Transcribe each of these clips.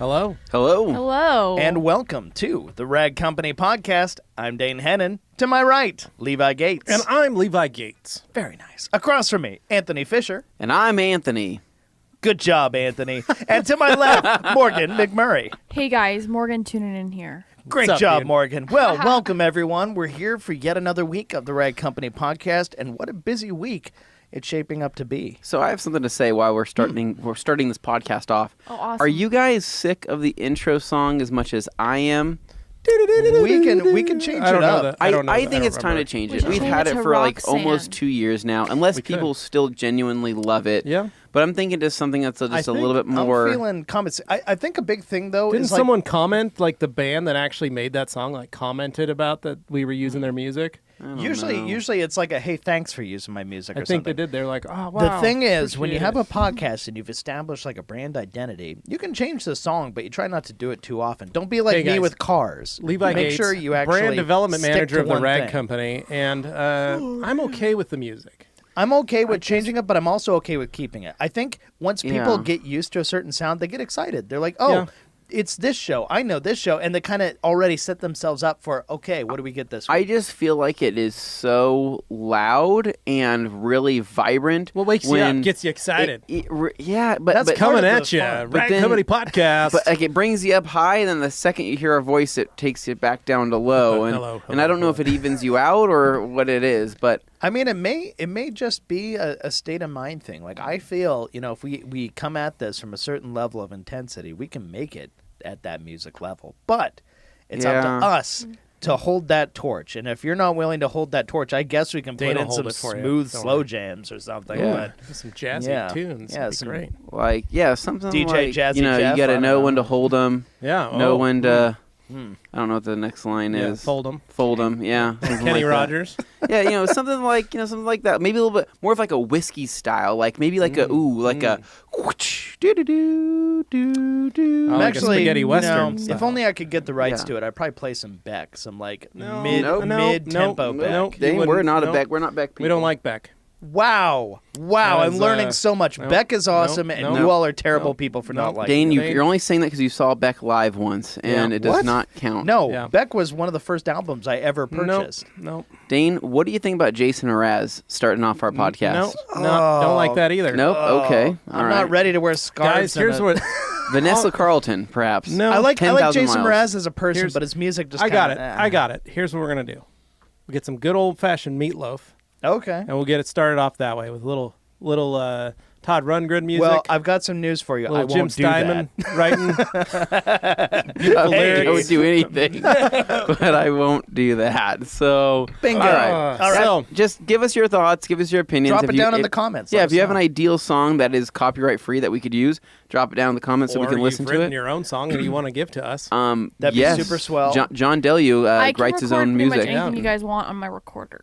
Hello. Hello. Hello. And welcome to the Rag Company Podcast. I'm Dane Hennen. To my right, Levi Gates. And I'm Levi Gates. Very nice. Across from me, Anthony Fisher. And I'm Anthony. Good job, Anthony. And to my left, Morgan McMurray. Hey guys, Morgan tuning in here. Great What's up, job, dude? Morgan. Well, welcome everyone. We're here for yet another week of the Rag Company Podcast, and what a busy week it's shaping up to be. So I have something to say while we're starting this podcast off. Oh, awesome. Are you guys sick of the intro song as much as I am? We can change I don't it know up. that. I don't know that. think I it's don't time to remember. change We it. should We've change had it it to for like Roxanne. almost 2 years now, unless We could. people still genuinely love it. Yeah. But I'm thinking just something that's just a think little bit more. I'm feeling comments. I think a big thing, though, Didn't is like, someone comment, like the band that actually made that song, like commented about that we were using their music? I don't usually know. it's like a, hey, thanks for using my music I or think something. they did. They're like, oh, wow. The thing is, when you appreciate have a it. podcast and you've established like a brand identity, you can change the song, but you try not to do it too often. Don't be like Hey, me guys. with cars. Levi Make Gates, sure you actually brand development stick manager to of the one Rag thing. Company, and I'm okay with the music. I'm okay with changing it, but I'm also okay with keeping it. I think once people Yeah. get used to a certain sound, they get excited. They're like, oh, Yeah. it's this show. I know this show. And they kind of already set themselves up for, okay, what do we get this week? I just feel like it is so loud and really vibrant. What wakes you when up, gets you excited. Yeah, but That's but, part Coming of at the you, fun. Rag then- Company Podcast. But like it brings you up high, and then the second you hear a voice, it takes you back down to low. And Hello, and I don't know if it evens you out or what it is, but I mean, it may just be a state of mind thing. Like, I feel, if we come at this from a certain level of intensity, we can make it at that music level. But it's up Yeah. to us to hold that torch. And if you're not willing to hold that torch, I guess we can Dane put will in some hold it for you. smooth, Don't slow worry. jams or something. Yeah. some jazzy Yeah. tunes. Yeah, That'd be some- great. like something DJ like Jazzy you know Jeff, you got I to don't know know. when to hold them, Yeah. know when to. Hmm. I don't know what the next line Yeah, is. fold 'em. Fold 'em. Yeah. something Kenny like that. Rogers. Yeah, something like something like that. Maybe a little bit more of like a whiskey style, like maybe like a whoosh, do do do do do. Oh, like a spaghetti western if style. only I could get the rights Yeah. to it, I'd probably play some Beck, some like No. mid Nope. tempo Nope. Beck. Nope. Dang, You we're wouldn't- not a nope. Beck. We're not Beck people. We don't like Beck. Wow, That I'm was, learning so much. nope. Beck is awesome, Nope. and Nope. you all are terrible Nope. people for Nope. not liking Dane, it. Dane. you're only saying that because you saw Beck live once, and Yeah. it does What? not count. No, Yeah. Beck was one of the first albums I ever purchased. Nope. Dane, what do you think about Jason Mraz starting off our podcast? Nope. No, don't like that either. Nope. Okay. All I'm right. not ready to wear scarves. Guys, here's what Vanessa Carlton, perhaps. No. I like 10,000 Jason miles. Mraz as a person, Here's- but his music just I got it. kinda, I got it. Here's what we're gonna do. We get some good old fashioned meatloaf, Okay. and we'll get it started off that way with little Todd Rundgren music. Well, I've got some news for you. I little won't Jim do Steinman that. writing. Beautiful I would lyrics. do anything, but I won't do that. So, Bingo. All right. All right. So, Just give us your thoughts. Give us your opinions. Drop If it you- down in if- the comments. Yeah, Let if you us have an know. ideal song that is copyright free that we could use, drop it down in the comments so we or can listen you've to written it. your own song that you want to give to us. That'd be yes. super swell. John Deleu I can writes his record own pretty much music. anything Yeah. you guys want on my recorder.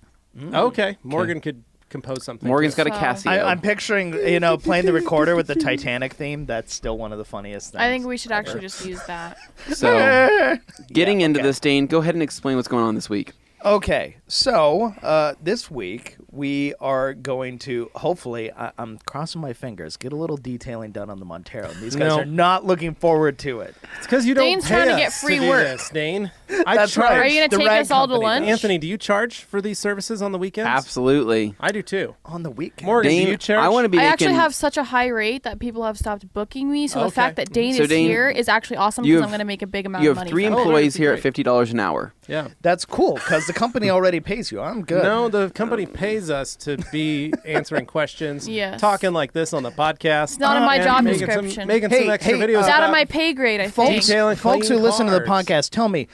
Okay, Morgan could compose something. Morgan's got a So- Casio. I'm picturing, playing the recorder with the Titanic theme. That's still one of the funniest things. I think we should actually just use that. So, getting Yeah, into okay. this, Dane, go ahead and explain what's going on this week. Okay, so this week we are going to hopefully, I'm crossing my fingers, get a little detailing done on the Montero. And these guys No. are not looking forward to it. It's because you don't Dane's pay trying to us get free do work. this, Dane. That's charge. right. Are you going The to take Rag us all to Company lunch? does. Anthony, do you charge for these services on the weekends? Absolutely. I do too. On the weekend. Morgan, do Dane, you charge? I want to be I making... actually have such a high rate that people have stopped booking me. So the Okay. fact that Dane So is Dane, here is actually awesome you because have- I'm going to make a big amount You of have money. 3 from it. employees that'd be here at great. $50 an hour. Yeah. That's cool because the company already pays you. I'm good. No, the company pays us to be answering questions, Yes. talking like this on the podcast. It's not in my job making description. Some, making Hey, some extra hey, videos. It's out about of my pay grade, I Folks, think. Detailing folks who clean listen to the cars. podcast, tell me,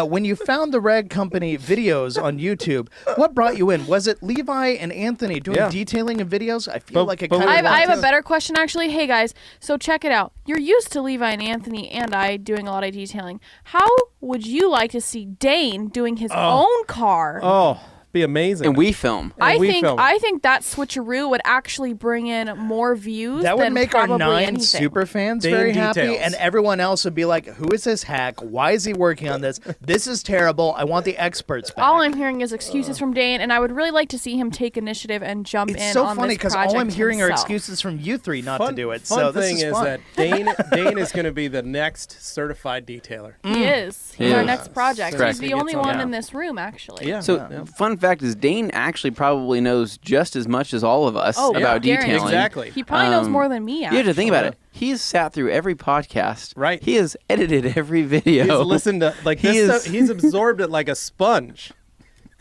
when you found the Rag Company videos on YouTube, what brought you in? Was it Levi and Anthony doing Yeah. detailing and videos? I feel But- like it but kind we of. I have want a better question, actually. Hey, guys, so check it out. You're used to Levi and Anthony and I doing a lot of detailing. How would you like to see Dane doing his own car? Oh, Be amazing. And we film. I we think film. I think that switcheroo would actually bring in more views. That would than make our probably 9 anything. super fans Dane very happy, details. and everyone else would be like, "Who is this hack? Why is he working on this? This is terrible. I want the experts back." All I'm hearing is excuses from Dane, and I would really like to see him take initiative and jump It's in so on funny this all I'm project hearing are himself. excuses from you three not to do it. Fun So this thing is fun. that Dane is going to be the next certified detailer. He is. He's Yeah. our next project. Correct. He's the only one Yeah. in this room, actually. Yeah. So, fun fact is Dane actually probably knows just as much as all of us Oh, about yeah. detailing. Exactly. He probably knows Um, more than me. You have to think about it. Actually. He's sat through every podcast. Right. He has edited every video. He's listened to like He this is- stuff, he's absorbed it like a sponge.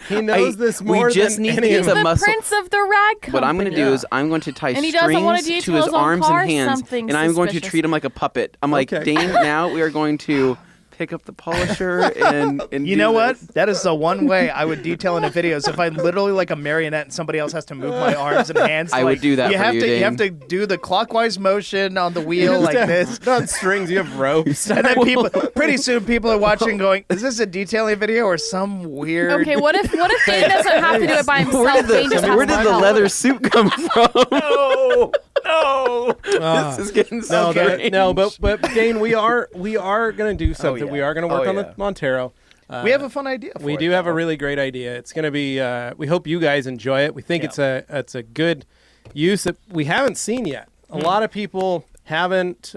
He knows this more we just than need to any get of He's the the muscle. prince of the rag company. What I'm going to do is I'm going to tie And he doesn't wanna strings to detail his his own arms car, and hands, something and I'm going to suspicious. treat him like a puppet. I'm like, Okay. Dane, now we are going to pick up the polisher and You do know what? this. That is the one way I would detail in a video. Is if I literally like a marionette and somebody else has to move my arms and hands. I would do that You for have you, to. You Dane. have to do the clockwise motion on the wheel like this. Not strings, you have ropes. And then people, pretty soon, people are watching, going, "Is this a detailing video or some weird?" Okay, what if Dane doesn't have to do it by himself? Where did Dane just has where to did the help. leather suit come from? No, no. This is getting so strange. but Dane, we are going to do something. yeah. We are going to work Oh, on yeah. the Montero. We have a fun idea. For We it, do have a though. really great idea. It's going to be. We hope you guys enjoy it. We think Yeah. it's a good use that we haven't seen yet. A lot of people haven't,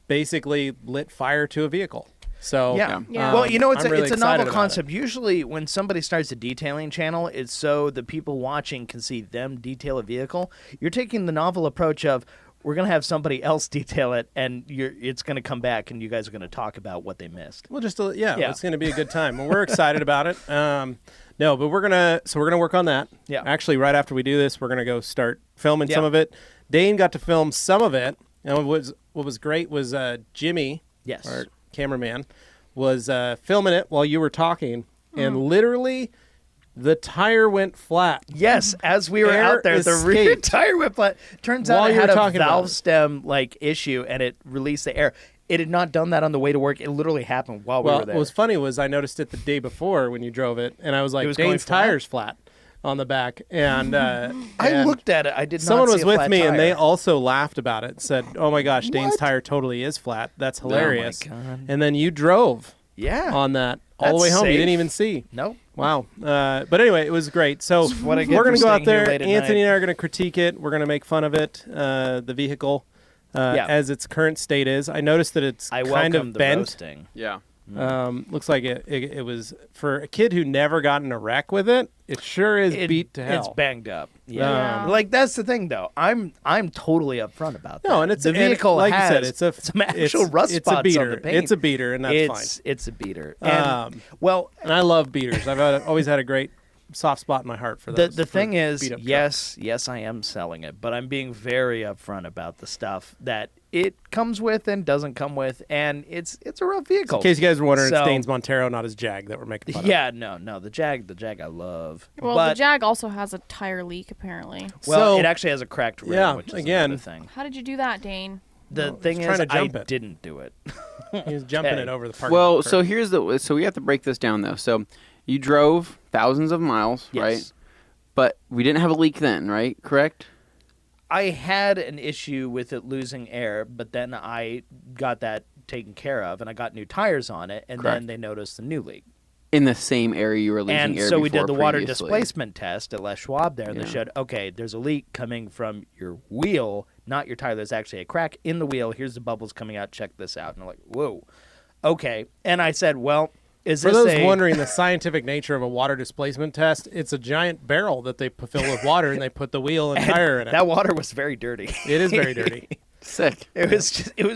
basically lit fire to a vehicle. So Yeah. Yeah. Well, you know, it's I'm really it's a excited novel about concept. Usually, when somebody starts a detailing channel, it's so the people watching can see them detail a vehicle. You're taking the novel approach of we're going to have somebody else detail it, and it's going to come back, and you guys are going to talk about what they missed. Well, just Yeah. it's going to be a good time. Well, we're excited about it. No, but we're gonna work on that. Yeah. Actually, right after we do this, we're gonna go start filming Yeah. some of it. Dane got to film some of it, and what was great was Jimmy, Yes. our cameraman, was filming it while you were talking, and literally, the tire went flat. Yes, as we were Air out there, the rear escaped. tire whip flat. Turns out While it you had were a talking about valve it. stem issue, and it released the air. It had not done that on the way to work. It literally happened while we Well, were there. what was funny was I noticed it the day before when you drove it, and I was like, was going Dane's flat? tire's flat on the back, and I and looked at it. I did not someone see was a with flat me, and they tire. also laughed about it. Said, "Oh my gosh, Dane's What? tire totally is flat. That's hilarious." God. And then you drove Yeah. on that all the That's way home. You safe. didn't even see. Nope. Wow. But anyway, it was great. So what I get we're for going to go out staying here there. late at Anthony night. and I are going to critique it. We're going to make fun of it, the vehicle, Yeah. as its current state is. I noticed that it's I kind welcome of the bent. roasting. Yeah. Looks like it was for a kid who never got in a wreck with it. It sure is beat to hell. It's banged up. Yeah. Yeah. Like that's the thing, though. I'm totally upfront about that. No, and it's the vehicle like has you said, it's some actual rust it's a spots beater. on the paint. It's a beater, and that's fine. It's a beater. And, Um, And I love beaters. Always had a great soft spot in my heart for those. the for thing is, beat-up yes, I am selling it, but I'm being very upfront about the stuff that it comes with and doesn't come with, and it's a real vehicle. In case you guys were wondering, So- it's Dane's Montero, not his Jag, that we're making fun of. Yeah, no, the Jag I love. Well, but, the Jag also has a tire leak, apparently. well, So- it actually has a cracked rim, Yeah, which is again- another thing. How did you do that, Dane? The Well, thing he's is, trying to I jump it. didn't do it. He was jumping Okay. it over the park. Well, so we have to break this down though. So you drove thousands of miles, Yes. right? But we didn't have a leak then, right? Correct? I had an issue with it losing air, but then I got that taken care of, and I got new tires on it, and Correct. then they noticed the new leak. In the same area you were losing And air so we before did the water previously. displacement test at Les Schwab there, and Yeah. they showed, okay, there's a leak coming from your wheel, not your tire. There's actually a crack in the wheel. Here's the bubbles coming out. Check this out. And I'm like, whoa. Okay. And I said, well, is for this those a... wondering the scientific nature of a water displacement test, it's a giant barrel that they fill with water, and they put the wheel and tire in it. That water was very dirty. It is very dirty. Sick. It was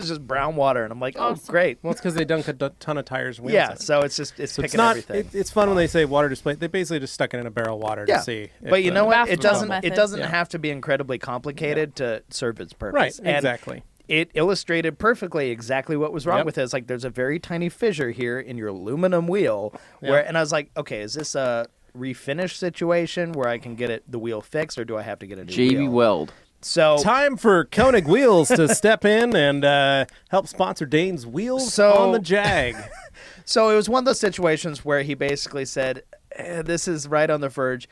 just brown water, and I'm like, oh, Awesome. great. Well, it's because they dunk a ton of tires and wheels Yeah, in it. so it's So it's picking not. everything. It's fun when they say water display. They basically just stuck it in a barrel of water Yeah, to see. if but you the- know what? Bathroom It doesn't. method. It doesn't Yeah. have to be incredibly complicated to serve its purpose. Right. And Exactly. it illustrated perfectly exactly what was wrong Yep. with it. It's like there's a very tiny fissure here in your aluminum wheel, where, Yep. and I was like, okay, is this a refinish situation where I can get the wheel fixed, or do I have to get a new JB wheel? Weld. So Time for Koenig Wheels to step in and help sponsor Dane's Wheels So- on the Jag. So it was one of those situations where he basically said, this is right on the verge.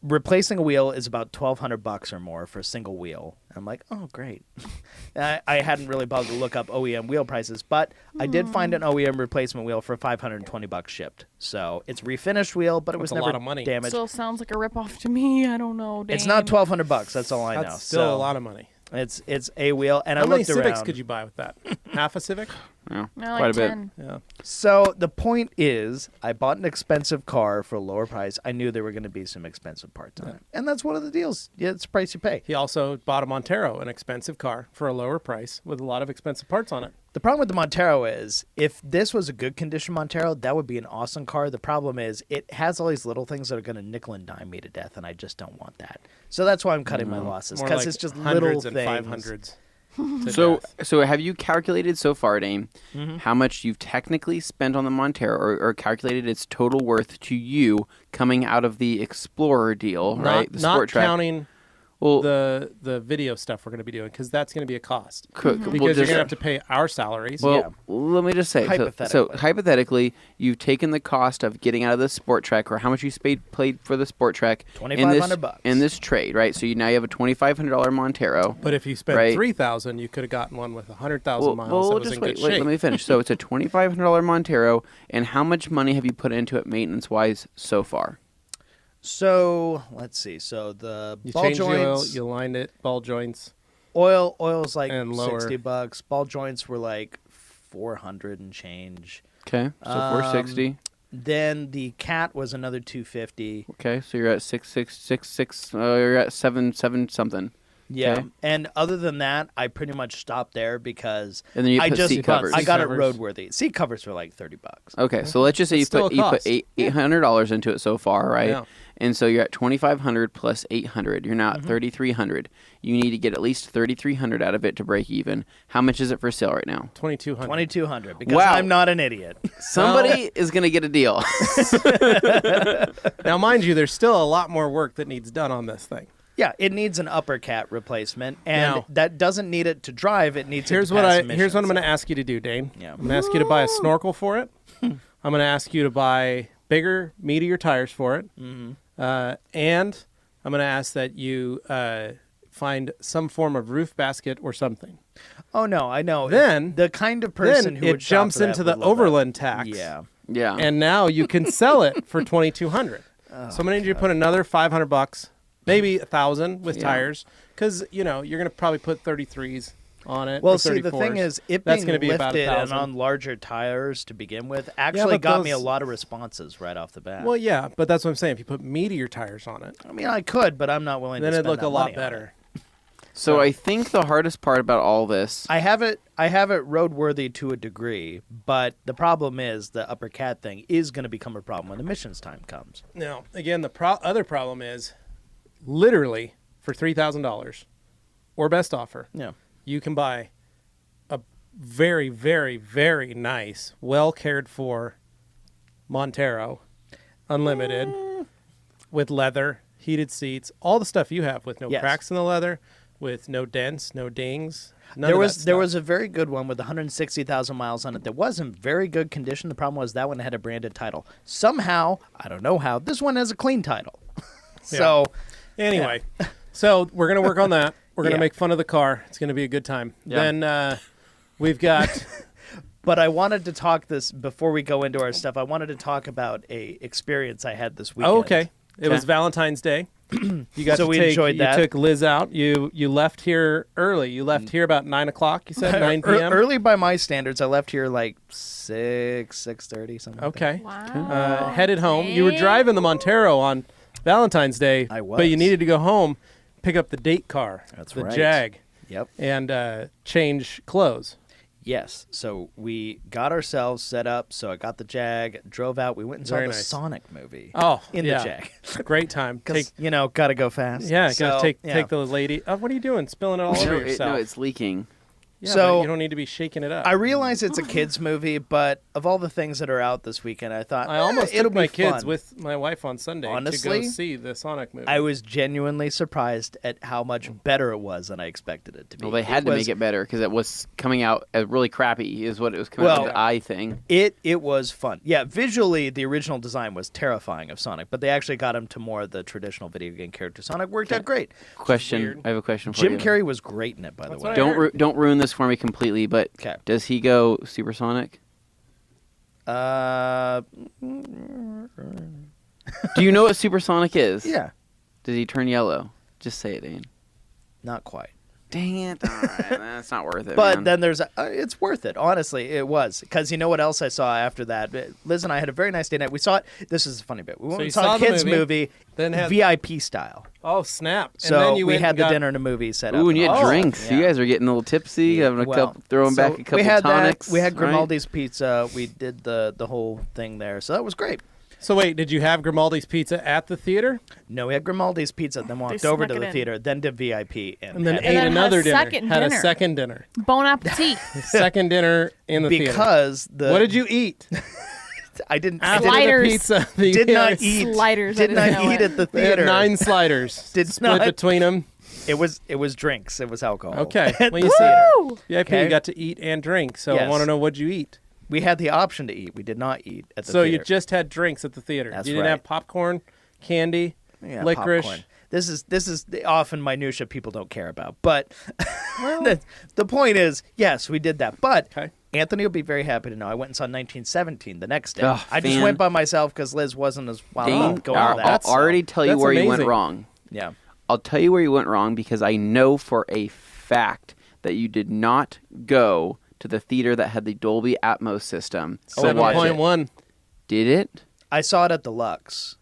Replacing a wheel is about $1,200 or more for a single wheel. I'm like, oh, great. I hadn't really bothered to look up OEM wheel prices, but I did find an OEM replacement wheel for $520 shipped. So it's a refinished wheel, but it was That's a never lot of money. damaged. Still sounds like a ripoff to me. I don't know. Dane. It's not $1,200. That's all I know. That's still So a lot of money. It's a wheel, and How I many looked Civics around. could you buy with that? Half a Civic? Yeah, No, quite like a bit. 10. Yeah. So the point is, I bought an expensive car for a lower price. I knew there were going to be some expensive parts on it, and that's one of the deals. Yeah, it's the price you pay. He also bought a Montero, an expensive car, for a lower price with a lot of expensive parts on it. The problem with the Montero is, if this was a good condition Montero, that would be an awesome car. The problem is, it has all these little things that are going to nickel and dime me to death, and I just don't want that. So that's why I'm cutting my losses, More because like it's just hundreds little and things. 500s. to So, death. so have you calculated so far, Dane, how much you've technically spent on the Montero, or calculated its total worth to you coming out of the Explorer deal, right? The Not Sport Track. counting Well, the video stuff we're going to be doing, because that's going to be a cost. Because Because you're going to have to pay our salaries. Well, Yeah. let me just say. So hypothetically, you've taken the cost of getting out of the Sport Track, or how much you paid for the Sport Track $2,500 in this trade, right? So now you have a $2,500 Montero. But if you spent Right. $3,000, you could have gotten one with 100,000 miles that was just in wait, good wait, shape. let me finish. So it's a $2,500 Montero, and how much money have you put into it maintenance-wise so far? So let's see. So the You ball changed the oil, joints, you lined it, ball joints. oil's like and lower. $60. Ball joints were like 400 and change. Okay, so 460. Then the cat was another 250. Okay, so you're at 666. You're at 7 something. Yeah, Okay. and other than that, I pretty much stopped there because And then you I put just seat covers. I got it Seat covers. roadworthy. Seat covers were like $30. Okay, so let's just say It's still a you put cost. $800 into it so far, right? Yeah. And so you're at 2,500 plus 800. You're now at 3,300. You need to get at least 3,300 out of it to break even. How much is it for sale right now? 2,200. 2,200 because Wow. I'm not an idiot. Somebody is going to get a deal. Now, mind you, there's still a lot more work that needs done on this thing. Yeah, it needs an upper cat replacement, and Now- that doesn't need it to drive. It needs Here's it to what pass I'm emissions. going to ask you to do, Dane. Yeah. I'm going to ask you to buy a snorkel for it. I'm going to ask you to buy bigger, meatier tires for it. And I'm going to ask that you find some form of roof basket or something. Oh no, I know. Then- the kind of person Then who it would shop jumps for that into would the love that. overland tax. Yeah. Yeah. And now you can sell it for 2,200. So I'm going to need you to put another $500, maybe 1,000 with Yeah. tires, because you're going to probably put 33s on it. Well, or see, the thing 34s. is, it That's being gonna be about lifted and 1,000. on larger tires to begin with actually but got me a those- lot of responses right off the bat. Well, yeah, but that's what I'm saying. If you put meatier tires on it, I mean, I could, but I'm not willing then to it'd spend look that a lot money on better. it. So I think the hardest part about all this. I have it roadworthy to a degree, but the problem is the upper cat thing is going to become a problem when emissions time comes. Now, again, the other problem is literally for $3,000 or best offer, Yeah. you can buy a very, very, very nice, well cared for Montero Unlimited with leather, heated seats, all the stuff you have with no Yes. cracks in the leather, with no dents, no dings. None There of was that there stuff. was a very good one with 160,000 miles on it that was in very good condition. The problem was that one had a branded title. Somehow, I don't know how, this one has a clean title. So, Anyway, so we're going to work on that. We're going to Yeah. make fun of the car. It's going to be a good time. Yeah. Then we've got... but I wanted to talk this before we go into our stuff. I wanted to talk about a experience I had this weekend. Oh, okay. It was Okay. Valentine's Day. You got So to we take, enjoyed that. You took Liz out. You left here early. You left here about 9 o'clock. You said 9 p.m. Early by my standards, I left here like 6:30, something. like that. Okay. Wow. Headed home. You were driving the Montero on Valentine's Day. I But you was. needed to go home, pick up the date car. That's the right. Jag, Yep. and change clothes. Yes. So we got ourselves set up. So I got the Jag, drove out. We went and saw Very the nice. Sonic movie. Oh, in yeah. the Jag. Great time. Take, Because, got to go fast. yeah, So, gotta take yeah. take the lady. Oh, what are you doing? Spilling it all over yourself. No, it's leaking. Yeah, So- but you don't need to be shaking it up. I realize it's a kids movie, but of all the things that are out this weekend, I thought I almost it'll took my be kids fun. with my wife on Sunday to Honestly, go see the Sonic movie. I was genuinely surprised at how much better it was than I expected it to be. Well, they had to make it better because it was coming out as really crappy. Is what it was coming out with the eye thing. It was fun. Yeah, visually, the original design was terrifying of Sonic, but they actually got him to more of the traditional video game character. Sonic worked out great. Question. I have a question for you. Jim Carrey was great in it, by the way. what I Don't ruin this for me completely. But 'Kay. does he go supersonic? Uh, Do you know what supersonic is? yeah, Does he turn yellow? Just say it, Dane. not quite. Dang it! All right, that's not worth it. But man. then there's it's worth it. Honestly, it was because you know what else I saw after that. Liz and I had a very nice day night. We saw it. This is a funny bit. We went you and saw saw a the kids movie, then had- VIP style. oh, snap. And So then you we went had and the got- dinner and a movie set up. Ooh, and you had Oh, drinks. You yeah. guys are getting a little tipsy, having a Well, couple, throwing so back a couple we had tonics. That. We had right? Grimaldi's pizza. We did the whole thing there, so that was great. So wait, did you have Grimaldi's pizza at the theater? No, we had Grimaldi's pizza, then walked They over snuck to it the in. theater, then did VIP, And then had ate then had a another dinner. second Had a dinner. second dinner. Bon appetit. Second dinner in the theater. because the What did you eat? I didn't After Sliders. the pizza. The did not eat Sliders, I Did didn't not know eat it. at the They had theater. 9 sliders. Did split not. between them. It was drinks. It was alcohol. Okay. At Well, the you see, theater. Woo! VIP, Okay. you got to eat and drink. So I Yes. want to know what'd you eat. We had the option to eat. We did not eat at the So theater. you just had drinks at the theater. That's you didn't right. have popcorn, candy, Yeah, licorice. popcorn. This is often minutia people don't care about, but the point is, yes, we did that. But Okay. Anthony will be very happy to know I went and saw 1917 the next day. Ugh, I just fan. went by myself because Liz wasn't as wild Dane, about going I'll, to I'll that. so, already tell you That's where you went amazing. wrong. yeah. I'll tell you where you went wrong because I know for a fact that you did not go to the theater that had the Dolby Atmos system to watch it. 7.1. Did it? I saw it at the Lux.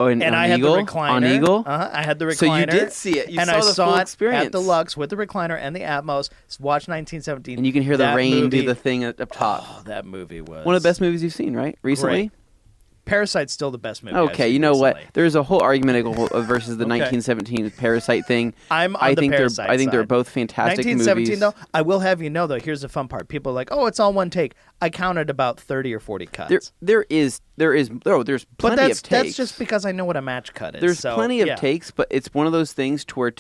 Oh, And on I had Eagle? the recliner. On Eagle? I had the recliner. So you did see it. You and saw I the saw full it experience. at the Lux with the recliner and the Atmos. Watched 1917. And you can hear the That rain movie, do the thing up top. Oh, that movie was One of the best movies you've seen, right? Recently? Great. Parasite's still the best movie. I've Okay, seen you know what? recently. There's a whole argument versus the Okay. 1917 Parasite thing. I'm on I the think Parasite I think they're side. both fantastic 1917 movies. though, I will have you know though, here's the fun part. People are like, "Oh, it's all one take." I counted about 30 or 40 cuts. There's plenty but that's of takes. that's just because I know what a match cut is. There's so, plenty of yeah. takes, but it's one of those things to where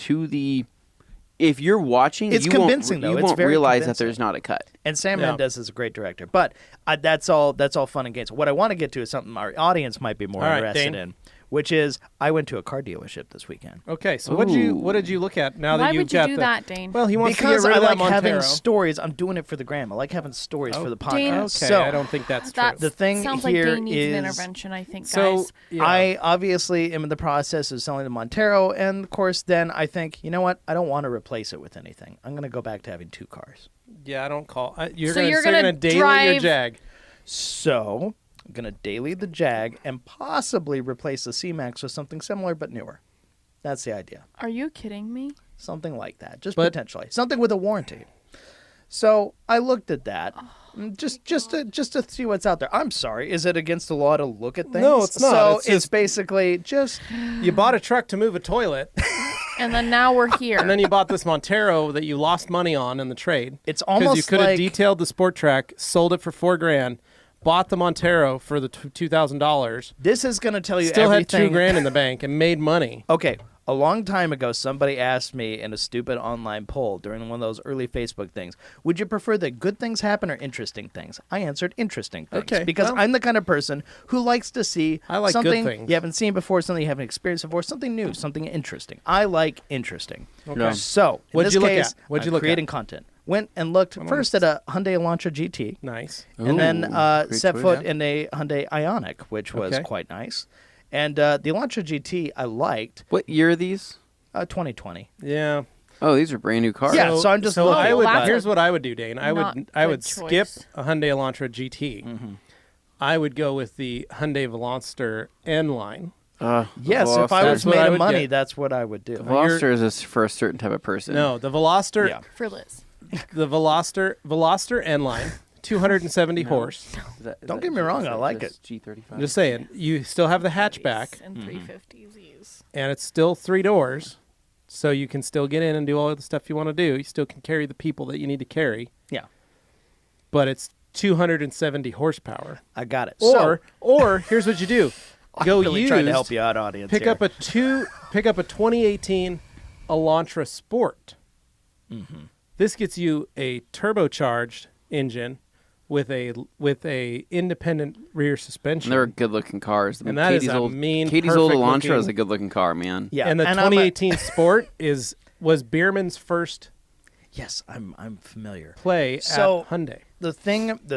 if you're watching, It's you convincing, won't, though. you It's won't very realize that convincing. there's not a cut. And Sam Yeah. Mendes is a great director. But that's all fun and games. What I want to get to is something our audience might be more All right, interested Dane. in, which is I went to a car dealership this weekend. Okay, so what did you look at now Why that you've would you got do the that, Dane? Well, he wants Because to get rid I of like that Montero. having stories. I'm doing it for the gram. I like having stories for the podcast. Dane- Okay, So I don't think that's true. That The thing sounds here like Dane needs an is- intervention, I think, So guys. yeah. I obviously am in the process of selling the Montero, and of course, then I think, you know what? I don't want to replace it with anything. I'm going to go back to having 2 cars. yeah, I don't call. You're So gonna, you're so gonna daily your drive- Jag. So I'm going to daily the Jag and possibly replace the C-Max with something similar but newer. That's the idea. Are you kidding me? Something like that, just But- potentially. Something with a warranty. So I looked at that. Just to see what's out there. I'm sorry. Is it against the law to look at things? No, it's not. So It's it's just- basically just You bought a truck to move a toilet, And then now we're here. and then you bought this Montero that you lost money on in the trade. it's Because almost you could have like detailed the Sport Track, sold it for $4,000, bought the Montero for the $2,000, this is going to tell you still everything. had $2,000 in the bank, and made money. Okay, a long time ago, somebody asked me in a stupid online poll during one of those early Facebook things, would you prefer that good things happen or interesting things? I answered interesting things. Okay, Because well- I'm the kind of person who likes to see I like good something things. you haven't seen before, something you haven't experienced before, something new, something interesting. I like interesting. Okay. So, in What'd this you look case, at? What'd you I'm look at? creating content. Went and looked first at a Hyundai Elantra GT. Nice. And then Ooh, set great foot choice. in a Hyundai Ioniq, which was Okay. quite nice. And the Elantra GT I liked. What year are these? 2020. Yeah. Oh, these are brand new cars. Yeah, so I'm just so looking. I would. That's Here's a what I would do, Dane. I not would good skip choice. a Hyundai Elantra GT. Mm-hmm. I would go with the Hyundai Veloster N line. Yes, if I That's was what made I of would money, get. that's what I would do. Veloster is for a certain type of person. No, the Veloster. Yeah. For Liz. The Veloster N line, 270 horse. Don't get me wrong, I like G35. I'm just saying, you still have the hatchback, And 350Zs. and it's still 3 doors. so you can still get in and do all the stuff you want to do. You still can carry the people that you need to carry, Yeah, but it's 270 horsepower. I got it. Or here's what you do: go I'm really used, trying to help you out, audience. pick here. up a 2018 Elantra Sport. Mm-hmm. This gets you a turbocharged engine with a independent rear suspension. And they're good-looking cars. And that is a mean, Katie's old perfect Elantra looking- is a good-looking car, man. Yeah, and the I'm 2018 Sport was Bierman's first yes, I'm familiar. play So- at Hyundai. The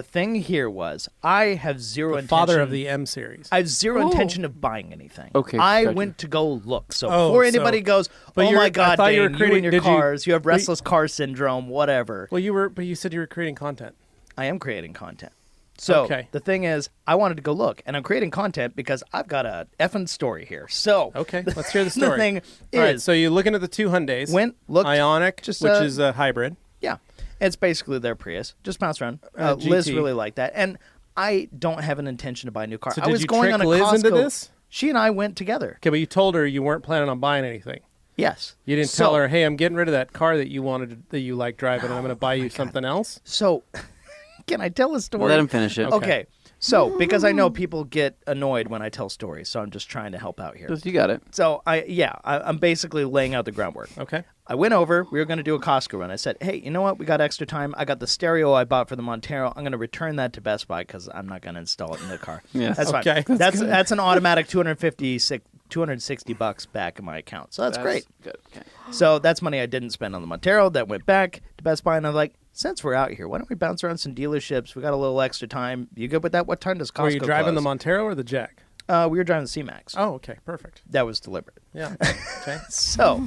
thing here was I have zero The intention. father of the M series. I have zero Ooh. intention of buying anything. Okay, I gotcha. went to go look. So Oh, before anybody so- goes, but oh you're- my I God, thought you were Dane, creating- and your did you- cars, you have but- restless car syndrome, whatever. Well, but you said you were creating content. I am creating content. So Okay. the thing is, I wanted to go look, and I'm creating content because I've got a effing story here. So Okay, let's hear the story. the thing All right, is, so you're looking at the two Hyundais. went, looked, Ioniq, just, which is a hybrid. yeah, it's basically their Prius. Just bounce around. GT. Liz really liked that, and I don't have an intention to buy a new car. So I did was you going trick on a Liz Costco. into this? She and I went together. Okay, but you told her you weren't planning on buying anything. Yes. You didn't So- tell her, "Hey, I'm getting rid of that car that you like driving, and I'm going to buy you something else." So, can I tell a story? Let him finish it. Okay. So, because I know people get annoyed when I tell stories, so I'm just trying to help out here. You got it. So, I'm basically laying out the groundwork. Okay. I went over. We were going to do a Costco run. I said, hey, you know what? We got extra time. I got the stereo I bought for the Montero. I'm going to return that to Best Buy because I'm not going to install it in the car. Yes. That's Okay. fine. That's an automatic $260 back in my account. So that's great. Good. Okay. So that's money I didn't spend on the Montero. That went back to Best Buy, and I'm like, since we're out here, why don't we bounce around some dealerships? We got a little extra time. You good with that? What time does Costco Were you driving the close? Montero or the Jack? We were driving the C-Max. Oh, okay, perfect. That was deliberate. Yeah. Okay. So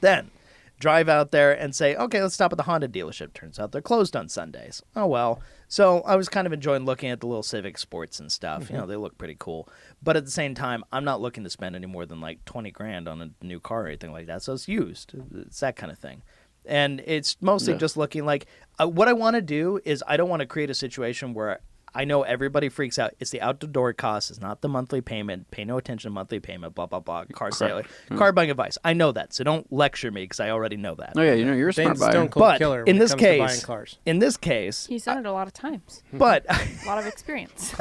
then drive out there and say, okay, let's stop at the Honda dealership. Turns out they're closed on Sundays. Oh, well. So I was kind of enjoying looking at the little Civic Sports and stuff. Mm-hmm. You know, they look pretty cool. But at the same time, I'm not looking to spend any more than like 20 grand on a new car or anything like that. So it's used. It's that kind of thing. And it's mostly just looking like what I want to do is I don't want to create a situation where I know everybody freaks out. It's the out-the-door cost. It's not the monthly payment. Pay no attention to monthly payment, blah, blah, blah. Car sale. Car buying advice. I know that. So don't lecture me because I already know that. Oh yeah, you're a smart Dane's buyer. stone cold But killer in when this it comes to buying case, cars. He's done it a lot of times. but A lot of experience.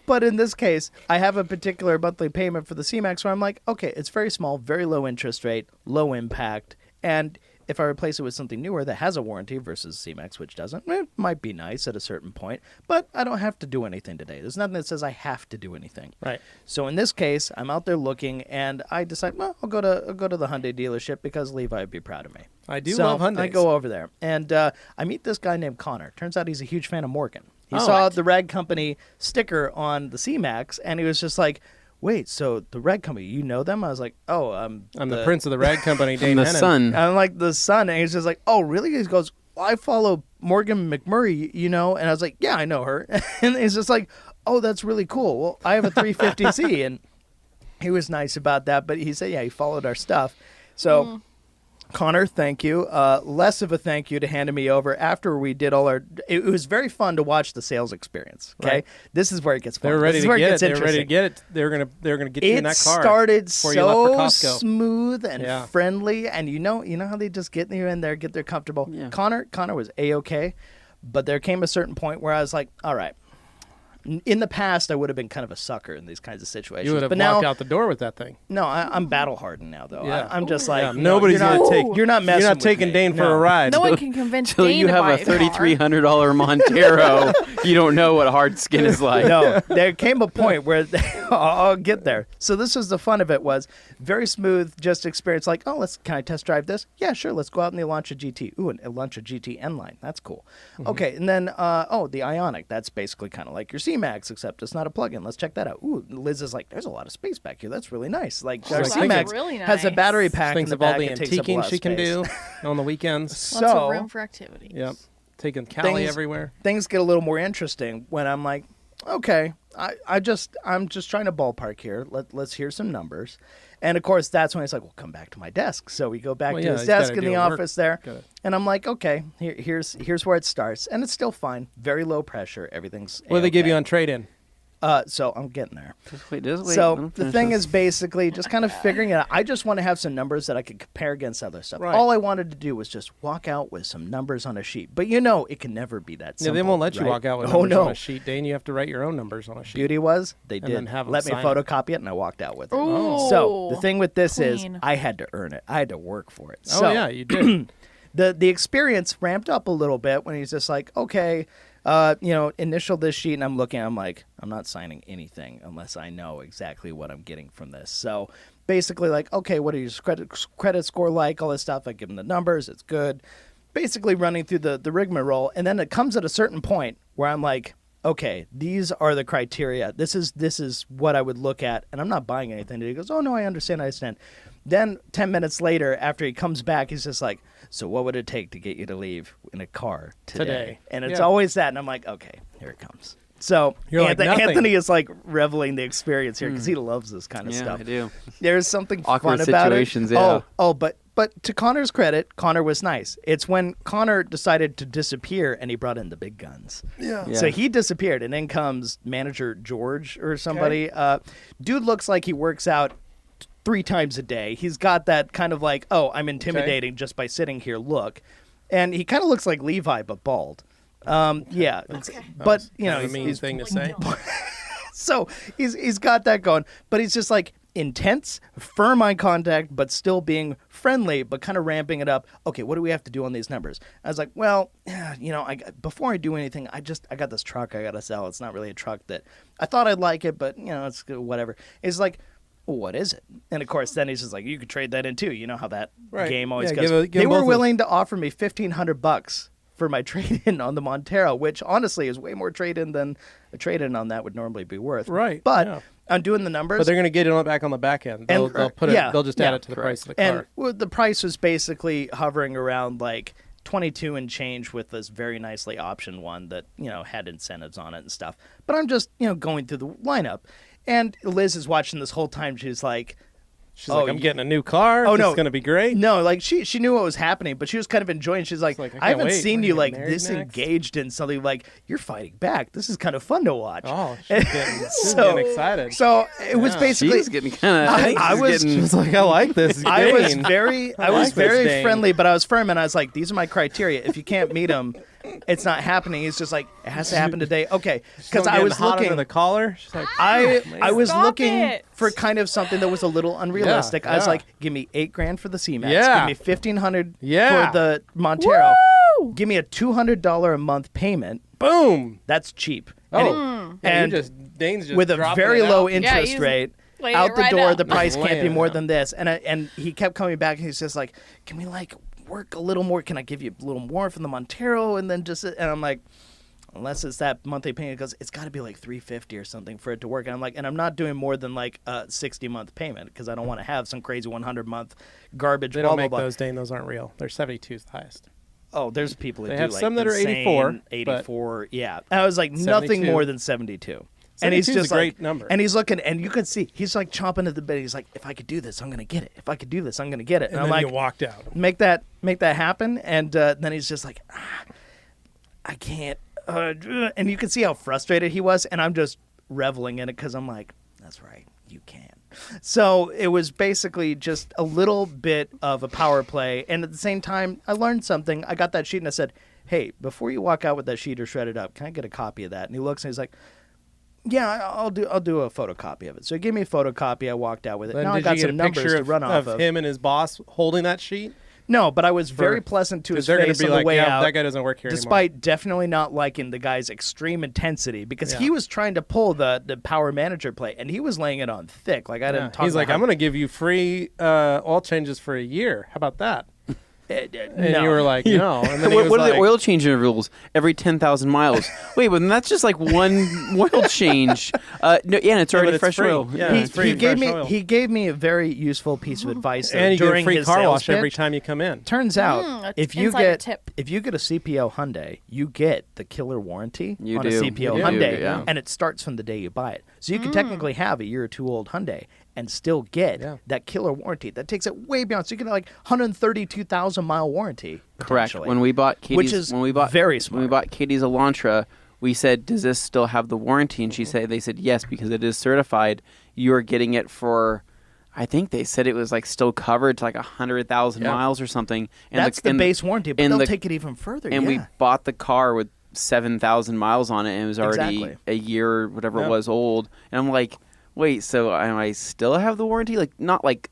but in this case, I have a particular monthly payment for the C-Max where I'm like, okay, it's very small, very low interest rate, low impact, and if I replace it with something newer that has a warranty versus C-Max, which doesn't, it might be nice at a certain point, but I don't have to do anything today. There's nothing that says I have to do anything. Right. So in this case, I'm out there looking, and I decide, well, I'll go to the Hyundai dealership because Levi would be proud of me. I do So love Hyundais. I go over there, and I meet this guy named Connor. Turns out he's a huge fan of Morgan. He Oh. saw the Rag Company sticker on the C-Max, and he was just like, wait, so the Rag Company, you know them? I was like, oh, I'm the prince of the rag company, Dane the Hennen. sun. I'm like, the son. And he's just like, oh, really? He goes, well, I follow Morgan McMurry, you know? And I was like, yeah, I know her. And he's just like, oh, that's really cool. Well, I have a 350Z. And he was nice about that. But he said, yeah, he followed our stuff. So, Connor, thank you. Less of a thank you to handing me over after we did all our. It was very fun to watch the sales experience. Okay, Right. This is where it gets fun. They were ready This is to where get it. gets They were ready to interesting. get it. They were gonna get you in that car. It started before you left for so Costco. smooth and Yeah. friendly, and you know how they just get you in there, get there comfortable. Yeah. Connor was A-okay, but there came a certain point where I was like, all right. In the past, I would have been kind of a sucker in these kinds of situations. You would have but walked now, out the door with that thing. no, I'm battle hardened now, though. Yeah. I'm just like, Yeah, no, nobody's you're gonna not, take. You're not messing. You're not with taking me. Dane for No. a ride. No one can convince Till Dane you to have buy a $3,300 Montero, you don't know what hard skin is like. No, there came a point where I'll get there. So this was the fun of it, was very smooth, just experience. Like, oh, can I test drive this? Yeah, sure. Let's go out in the Elantra GT. Ooh, an Elantra GT N line. That's cool. Okay, and then the Ioniq. That's basically kind of like your C-Max, except it's not a plug-in. Let's check that out. Ooh, Liz is like, there's a lot of space back here. That's really nice. Like our that's C-Max really has a nice. battery pack in Thinks the of all back. the It takes up a lot antiquing of she can space. do on the weekends. Lots of So room for activity. Yep. Taking Callie Things- everywhere. things get a little more interesting when I'm like, okay, I'm just trying to ballpark here. Let's hear some numbers. And of course, that's when it's like, well, come back to my desk. So we go back Well, to yeah, his he's gotta desk in do the work. office there. Gotta- And I'm like, okay, here's where it starts. And it's still fine. Very low pressure. Everything's What do they give A-okay. you on trade-in? So I'm getting there. Just wait. Let So him the finish thing this. is basically just kind of figuring it out. I just want to have some numbers that I could compare against other stuff. Right. All I wanted to do was just walk out with some numbers on a sheet. But it can never be that Yeah, simple. they won't let you right? walk out with Oh, numbers no. on a sheet, Dane. You have to write your own numbers on a sheet. Beauty was they And did then have 'em let me sign it. photocopy it, and I walked out with it. Ooh. So the thing with this is Clean. I had to earn it. I had to work for it. Oh, So yeah, you did. the experience ramped up a little bit when he's just like, okay, initial this sheet, and I'm like, I'm not signing anything unless I know exactly what I'm getting from this. So basically, like, okay, what are your credit score like? All this stuff. I give him the numbers. It's good. Basically running through the rigmarole, and then it comes at a certain point where I'm like, okay, these are the criteria. This is what I would look at, and I'm not buying anything. And he goes, oh no, I understand. Then 10 minutes later, after he comes back, he's just like, so what would it take to get you to leave in a car today? And it's Yeah. always that, and I'm like, okay, here it comes. So You're like, nothing. Anthony is like reveling the experience here because he loves this kind of Yeah, stuff. I do. There's something Awkward fun about situations, it. yeah. But to Connor's credit, Connor was nice. It's when Connor decided to disappear and he brought in the big guns. Yeah. So he disappeared, and in comes manager George or somebody. Dude looks like he works out 3 times a day. He's got that kind of like, oh, I'm intimidating just by sitting here look. And he kind of looks like Levi, but bald. Yeah. But, Kind of a he's, mean thing to say. so he's got that going, but he's just like intense, firm eye contact, but still being friendly, but kind of ramping it up. Okay, what do we have to do on these numbers? I was like, well, before I do anything, I got this truck I got to sell. It's not really a truck that I thought I'd like it, but it's whatever. It's like, well, what is it? And of course, then he's just like, you could trade that in too. You know how that Right. game always Yeah, goes. give They them were both a- willing to offer me $1,500 for my trade-in on the Montero, which honestly is way more trade-in than a trade-in on that would normally be worth. Right, But yeah. I'm doing the numbers. But they're going to get it back on the back end. They'll put it. yeah, They'll just yeah, add it to the price of the car. and the price was basically hovering around like 22 and change with this very nicely optioned one that had incentives on it and stuff. But I'm just going through the lineup, and Liz is watching this whole time. She's like, I'm getting a new car. Oh, This no. is going to be great. no, like she knew what was happening, but she was kind of enjoying. She's like, like, I I can't haven't wait. seen We're you gonna like get married disengaged in something. Like, you're fighting back. This is kind of fun to watch. Oh, she's getting So- excited. So it was Yeah. basically. She's getting kind of. I was- She's like, I like this. I was Dane. very, I like this, Dane. friendly, but I was firm, and I was like, "These are my criteria. If you can't meet them, it's not happening." He's just like, "It has to happen today." Okay, because Someone I getting was hot under looking. the collar. She's like, I was Stop looking it. for kind of something that was a little unrealistic. I was yeah. like, "Give me $8,000 for the C-Max. Yeah. Give me $1,500 Yeah. for the Montero. Woo! Give me a $200 a month payment. boom. That's cheap." Oh, And Dane's just with a dropping very it low out. interest he's rate. laying Out it the right door, out. the price Laying can't be it more out. than this. And he kept coming back, and he's just like, "Can we like work a little more? Can I give you a little more from the Montero?" And then and I'm like, unless it's that monthly payment, because it's got to be like $350 or something for it to work. And I'm like, and I'm not doing more than like a 60-month payment because I don't want to have some crazy 100-month garbage. They blah, don't blah, make blah. those, Dane. Those aren't real. They're 72 is the highest. Oh, there's people that They do have like some that are insane 84, 84. Yeah, and I was like, nothing 72. more than 72. And he's 72 is just a great like, number. and he's looking, and you could see he's like chomping at the bit. He's like, if I could do this, I'm gonna get it. If I could do this, I'm gonna get it. And And I'm then like, you walked out. make that happen. And then he's just like, I can't. And you can see how frustrated he was, and I'm just reveling in it because I'm like, that's right, you can. So it was basically just a little bit of a power play, and at the same time, I learned something. I got that sheet, and I said, hey, before you walk out with that sheet or shred it up, can I get a copy of that? And he looks, and he's like, yeah, I'll do a photocopy of it. So he gave me a photocopy. I walked out with it. Then Now I did got you get some a numbers picture to run off of him and his boss holding that sheet? No, but I was very pleasant to his They're going face to be on the like, way yeah, out. that guy doesn't work here Despite definitely not liking the guy's extreme intensity, because Yeah. he was trying to pull the power manager play, and he was laying it on thick. Like I anymore. didn't talk. He's about like, I'm going to give you free oil changes for a year. How about that? And no. you were like, no. And then he What, was what are like, the oil change intervals? Every 10,000 miles. Wait, but that's just like one oil change. No, yeah, and it's Yeah, already but it's fresh free. oil. Yeah, he, it's free he gave fresh me oil. he gave me a very useful piece of advice though, and you get a during free his car sales wash every pitch. time you come in. Turns out, a if you insider get tip. if you get a CPO Hyundai, you get the killer warranty You on do. a CPO You do, Hyundai, yeah. and it starts from the day you buy it. So you can technically have a year or two old Hyundai and still get Yeah. that killer warranty. That takes it way beyond. So you can have like 132,000 mile warranty. Correct. potentially. When we bought Katie's, Which is very When we smart. bought Katie's Elantra, we said, does this still have the warranty? And they said yes, because it is certified. You're getting it for, I think they said it was like still covered to like 100,000 miles or something. And That's the base warranty, but they'll take it even further. And we bought the car with 7,000 miles on it, and it was already a year, whatever it was, old. And I'm like, wait, so I still have the warranty? Like, not like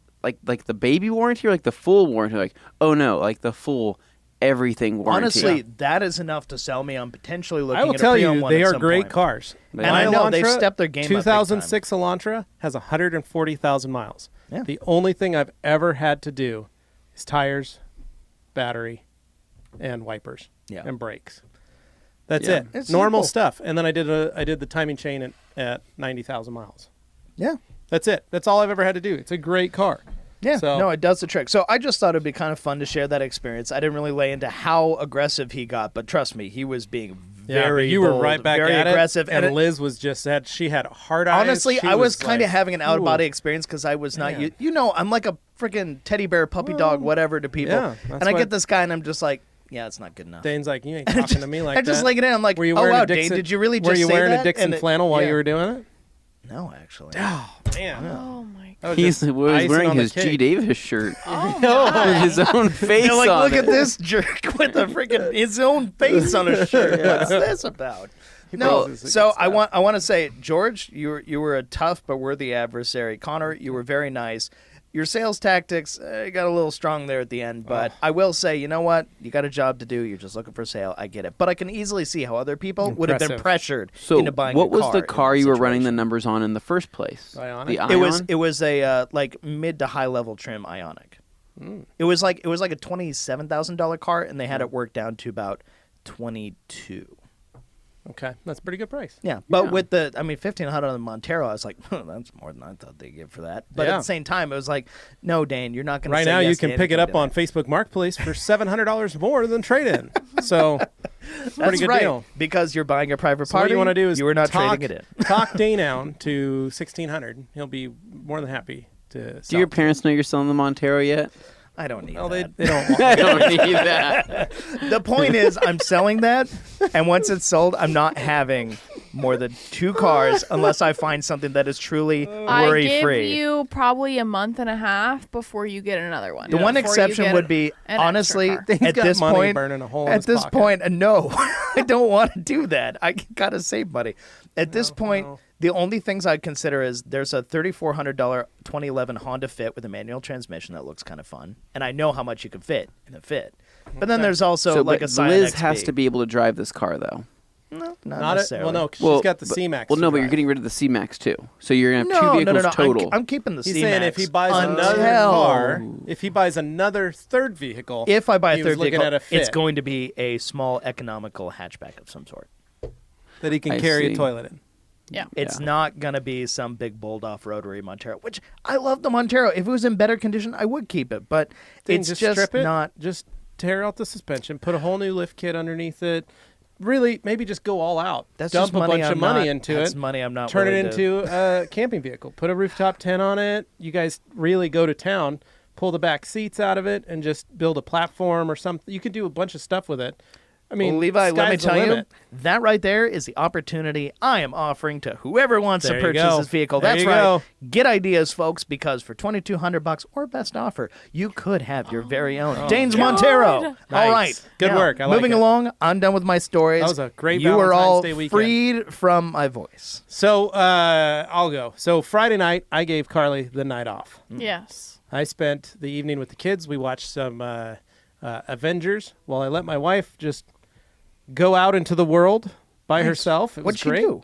the baby warranty or like the full warranty? Like, oh no, like the full everything warranty. Honestly, that is enough to sell me on potentially looking I will at tell a pre-owned you, one they at are some great point. cars. And I know they've stepped their game up big time. 2006 Elantra has 140,000 miles. Yeah. The only thing I've ever had to do is tires, battery, and wipers and brakes. That's it. It's Normal simple. stuff. And then I did the timing chain at 90,000 miles. Yeah. That's it. That's all I've ever had to do. It's a great car. Yeah, So- no, it does the trick. So I just thought it'd be kind of fun to share that experience. I didn't really lay into how aggressive he got, but trust me, he was being very you were bold, right back very at aggressive. it. And it- Liz was just said she had hard eyes. honestly, She I was kind of like, having an out of body ooh. experience because I was not. Man. You know, I'm like a freaking teddy bear, puppy dog, whatever to people. yeah, that's and I what- get this guy, and I'm just like, yeah, it's not good enough. Dane's like, you ain't talking to me like I just that. like it in. I'm like, Were you oh wearing wow, a Dixon, Dane, did you really just Were you say wearing that? a Dixon And flannel while yeah. you were doing it? No, actually. Oh, man. Oh my That was He just was icing wearing on the his G. cake. Davis shirt god. with his own face You're like, on look it. at this jerk with the freaking his own face on his shirt. What's this about? No, knows it's so good I stuff. want to say, George, you were a tough but worthy adversary. Connor, you were very nice. Your sales tactics got a little strong there at the end, but I will say, you know what? You got a job to do. You're just looking for a sale. I get it, but I can easily see how other people would have been Impressive. pressured So into buying. what a was car the in car that you were running the situation. numbers on in the first place? Ioniq? The Ion? It was a like mid to high level trim Ioniq. It was like a $27,000 car, and they had it worked down to about 22. Okay, that's a pretty good price. Yeah, but Yeah. with the, I mean, 1,500 on the Montero, I was like, that's more than I thought they'd give for that. But at Yeah. the same time, it was like, no, Dane, you're not going to Right say now, yes you to can pick it anything up to on that. Facebook Marketplace for $700 more than trade-in. So, it's a pretty That's good right, deal. because you're buying a private So what party. you want to do is you are not talk, trading it in. talk Dane down to $1,600. He'll be more than happy to Do sell. your parents know you're selling the Montero yet? I don't need No, they that. don't want I don't need that. The point is, I'm selling that, and once it's sold, I'm not having more than 2 cars unless I find something that is truly I give worry-free. you probably a month and a half before you get another one. The one Before you exception get would be, an extra honestly, car. Dane's at got this money point, burning a hole in at his this pocket. point, no, I don't want to do that. I gotta save money. At this point, no. the only things I'd consider is there's a $3,400 2011 Honda Fit with a manual transmission that looks kind of fun, and I know how much you can fit in a Fit. But then there's also like a but Scion Liz XP. has to be able to drive this car, though. No, not Not it. necessarily. Well, no, 'cause Well, she's got the but- C-Max. Well, to no, but you're drive. getting rid of the C-Max too. So you're gonna have two no, vehicles no. total. I'm keeping the He's C-Max. saying if he buys until another car, if he buys another third vehicle, If I buy a he was third looking vehicle, at a Fit it's going to be a small economical hatchback of some sort. that he can I carry see. a toilet in. Yeah. It's Yeah. not going to be some big bold off-roadery Montero, which I love the Montero. If it was in better condition, I would keep it, but Dane, it's just just strip it, not. just tear out the suspension, put a whole new lift kit underneath it. Really, maybe just go all out. That's Dump just a money bunch I'm of money not- into that's it. money I'm not Turn it willing to- into a camping vehicle. Put a rooftop tent on it. You guys really go to town. Pull the back seats out of it and just build a platform or something. You could do a bunch of stuff with it. I mean, Well, Levi, let me sky's the tell you, limit. that right there is the opportunity I am offering to whoever wants There to you purchase go. this vehicle. There That's you right. go. Get ideas, folks, because for $2,200 or best offer, you could have your very own Dane's God. Montero. Nice. All right, Good Now, work. I like moving it. along, I'm done with my stories. That was a great You are all Valentine's Day weekend. freed from my voice. So I'll go. So Friday night, I gave Carly the night off. Yes. I spent the evening with the kids. We watched some Avengers while I let my wife just go out into the world by herself. It was What'd she great. do?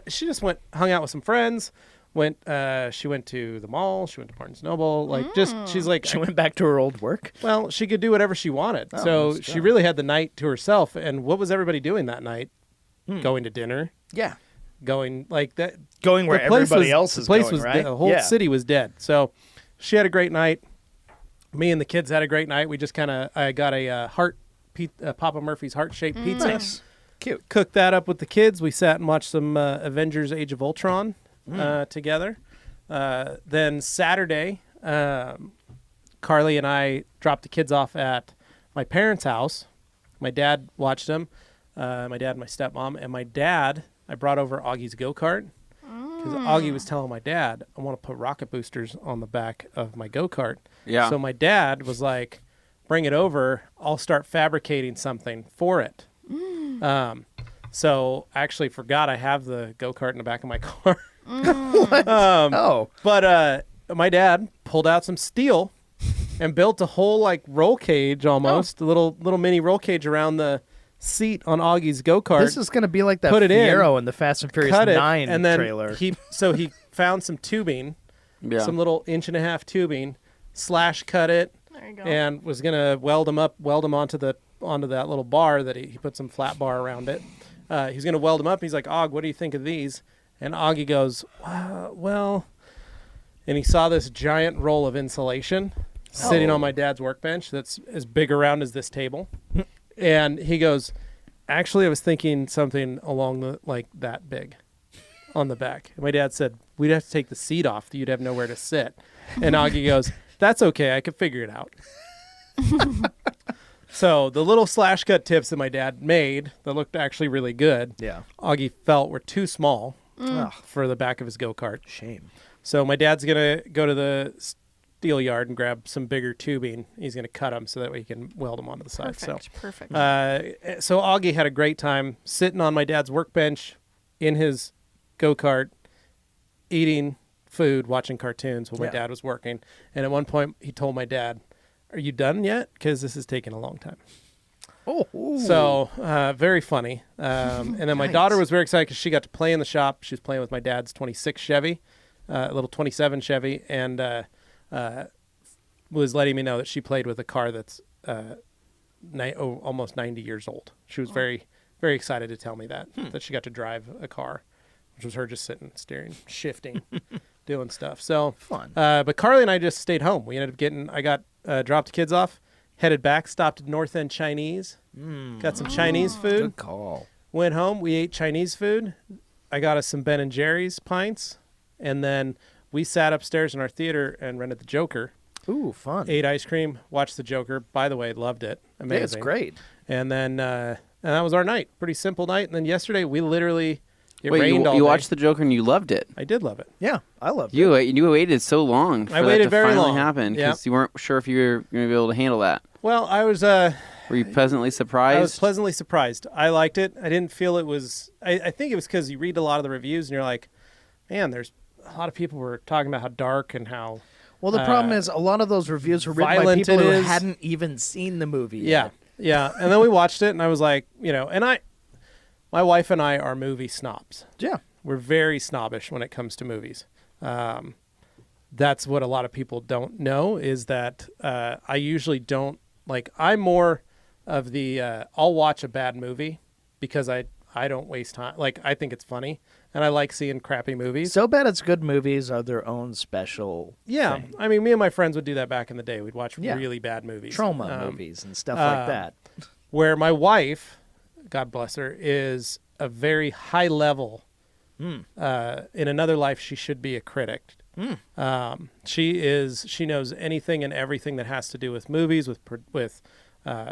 She just hung out with some friends. She went to the mall. She went to Barnes & Noble. She's like, She went back to her old work. well, she could do whatever she wanted. Oh, so that's she good. really had the night to herself. And what was everybody doing that night? Going to dinner. Yeah. Going like that. Going where The place everybody was- else the is place going, was right? dead. The whole Yeah. city was dead. So she had a great night. Me and the kids had a great night. We just I got a Papa Murphy's heart-shaped pizza. Nice. Cute. Cooked that up with the kids. We sat and watched some Avengers Age of Ultron together. Then Saturday, Carly and I dropped the kids off at my parents' house. My dad watched them. my dad and my stepmom. And my dad, I brought over Augie's go-kart because Augie was telling my dad, I want to put rocket boosters on the back of my go-kart. Yeah. So my dad was like, bring it over. I'll start fabricating something for it. So I actually forgot I have the go-kart in the back of my car. What? But my dad pulled out some steel and built a whole like roll cage almost, a little mini roll cage around the seat on Augie's go-kart. This is going to be like that Put it in, Fiero in the Fast and Furious cut it, 9 and then trailer. he found some tubing, some little 1.5-inch tubing, cut it, There you go. and was gonna weld them onto that little bar that he put some flat bar around it. He's gonna weld them up. He's like, Og, what do you think of these? And Augie goes, well, and he saw this giant roll of insulation sitting on my dad's workbench that's as big around as this table. And he goes, actually, I was thinking something along the like that big on the back. And my dad said, we'd have to take the seat off. You'd have nowhere to sit. And Augie goes, that's okay. I could figure it out. So the little slash cut tips that my dad made that looked actually really good, Augie felt were too small for the back of his go-kart. Shame. So my dad's going to go to the steel yard and grab some bigger tubing. He's going to cut them so that way he can weld them onto the side. Perfect. So Augie had a great time sitting on my dad's workbench in his go-kart, eating food, watching cartoons while my dad was working. And at one point he told my dad, are you done yet? Because this is taking a long time. So very funny. And then my daughter was very excited because she got to play in the shop. She was playing with my dad's 26 Chevy, a little 27 Chevy, and was letting me know that she played with a car that's almost 90 years old. She was very, very excited to tell me that she got to drive a car, which was her just sitting, steering, shifting, doing stuff. So fun. But Carly and I just stayed home. We ended up dropped the kids off, headed back, stopped at North End Chinese, got some Chinese food. Good call. Went home. We ate Chinese food. I got us some Ben & Jerry's pints, and then we sat upstairs in our theater and rented The Joker. Ooh, fun. Ate ice cream, watched The Joker. By the way, loved it. Amazing. Yeah, it's great. And then and that was our night. Pretty simple night. And then yesterday, we literally, rained all day. You watched The Joker and you loved it. I did love it. Yeah, I loved it. You waited so long for that to finally happen because you weren't sure if you were going to be able to handle that. Well, I was... Were you pleasantly surprised? I was pleasantly surprised. I liked it. I didn't feel it was... I think it was because you read a lot of the reviews and you're like, man, there's a lot of people were talking about how dark and how... Well, the problem is a lot of those reviews were written by people who hadn't even seen the movie yet. Yeah. And then we watched it and I was like, and my wife and I are movie snobs. Yeah. We're very snobbish when it comes to movies. That's what a lot of people don't know is that I usually don't... I'm more of the I'll watch a bad movie because I don't waste time. I think it's funny and I like seeing crappy movies. So Bad It's Good movies are their own special thing. I mean, me and my friends would do that back in the day. We'd watch really bad movies. Trauma movies and stuff like that. Where my wife, God bless her, is a very high level. In another life, she should be a critic. She knows anything and everything that has to do with movies, with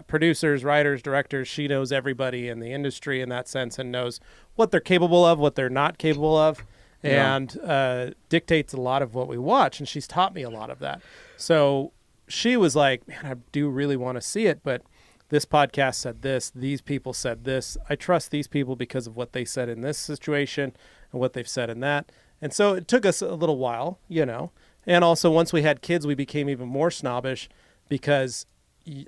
producers, writers, directors. She knows everybody in the industry in that sense and knows what they're capable of, what they're not capable of, and dictates a lot of what we watch. And she's taught me a lot of that. So she was like, man, I do really want to see it, but this podcast said this, these people said this. I trust these people because of what they said in this situation and what they've said in that. And so it took us a little while, And also once we had kids, we became even more snobbish because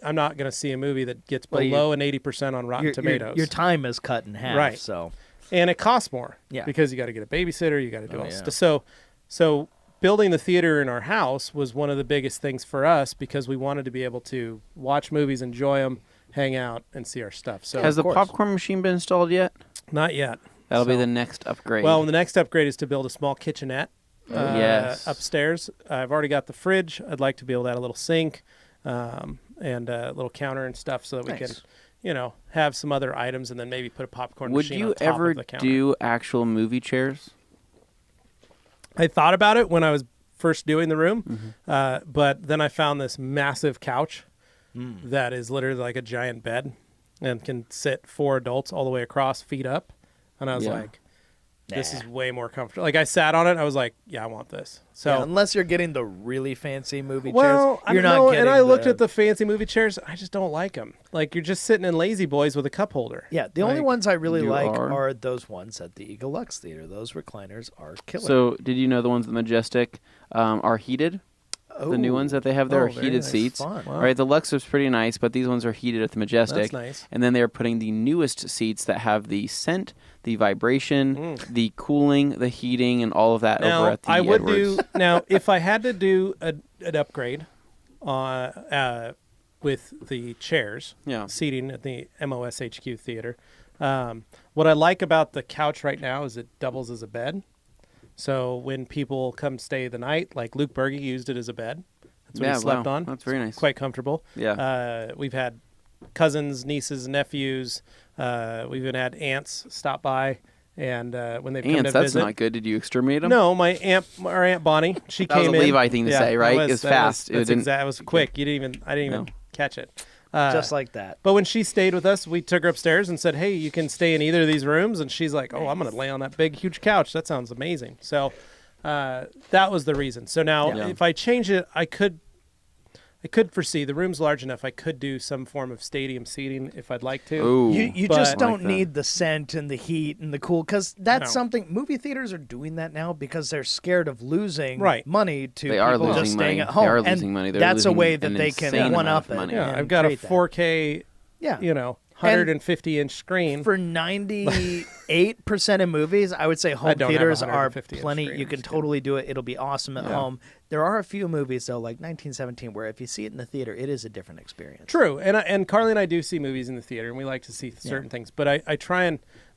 I'm not going to see a movie that gets below an 80% on Rotten Tomatoes. Your time is cut in half. Right. So. And it costs more. Yeah. Because you got to get a babysitter, you got to do all stuff. So building the theater in our house was one of the biggest things for us because we wanted to be able to watch movies, enjoy them, hang out, and see our stuff. So has the popcorn machine been installed yet? Not yet. That'll be the next upgrade. Well, the next upgrade is to build a small kitchenette upstairs. I've already got the fridge. I'd like to be able to add a little sink and a little counter and stuff so that we can, have some other items and then maybe put a popcorn machine on top of the counter. Would you ever do actual movie chairs? I thought about it when I was first doing the room, but then I found this massive couch that is literally like a giant bed. and can sit 4 adults all the way across, feet up. And I was like, this is way more comfortable. Like I sat on it, I was like, yeah, I want this. So unless you're getting the really fancy movie well, chairs, you're not getting. And I looked at the fancy movie chairs. I just don't like them. Like you're just sitting in Lazy Boys with a cup holder. Yeah, the only ones I really like are those ones at the Eagle Lux Theater. Those recliners are killer. So did you know the ones at the Majestic are heated? The new ones that they have there are heated seats. Wow. All right, the Lux is pretty nice, but these ones are heated at the Majestic. That's nice. And then they're putting the newest seats that have the scent, the vibration, the cooling, the heating, and all of that over at the Edwards. Now, if I had to do an upgrade with the chairs, seating at the MOSHQ Theater, what I like about the couch right now is it doubles as a bed. So when people come stay the night, like Luke Berge used it as a bed. That's what he slept on. That's very nice. Quite comfortable. Yeah. We've had cousins, nieces, nephews. We've even had aunts stop by, and when they've come to visit. That's not good. Did you exterminate them? No, our Aunt Bonnie. She came in. That was a Levi thing to say, right? It was fast. It was quick. I didn't even catch it. Just like that. But when she stayed with us, we took her upstairs and said, hey, you can stay in either of these rooms. And she's like, oh, I'm going to lay on that big, huge couch. That sounds amazing. So that was the reason. So now if I change it, I could foresee the room's large enough. I could do some form of stadium seating if I'd like to. Ooh, you just don't need the scent and the heat and the cool, because that's something movie theaters are doing that now because they're scared of losing money to people just staying at home. They are losing money. That's a way that they can one up it. Yeah, I've got a 4K. You know. 150-inch screen. For 98% of movies, I would say home theaters are plenty. You can totally do it. It'll be awesome at home. There are a few movies, though, like 1917, where if you see it in the theater, it is a different experience. True. And Carly and I do see movies in the theater, and we like to see certain things. But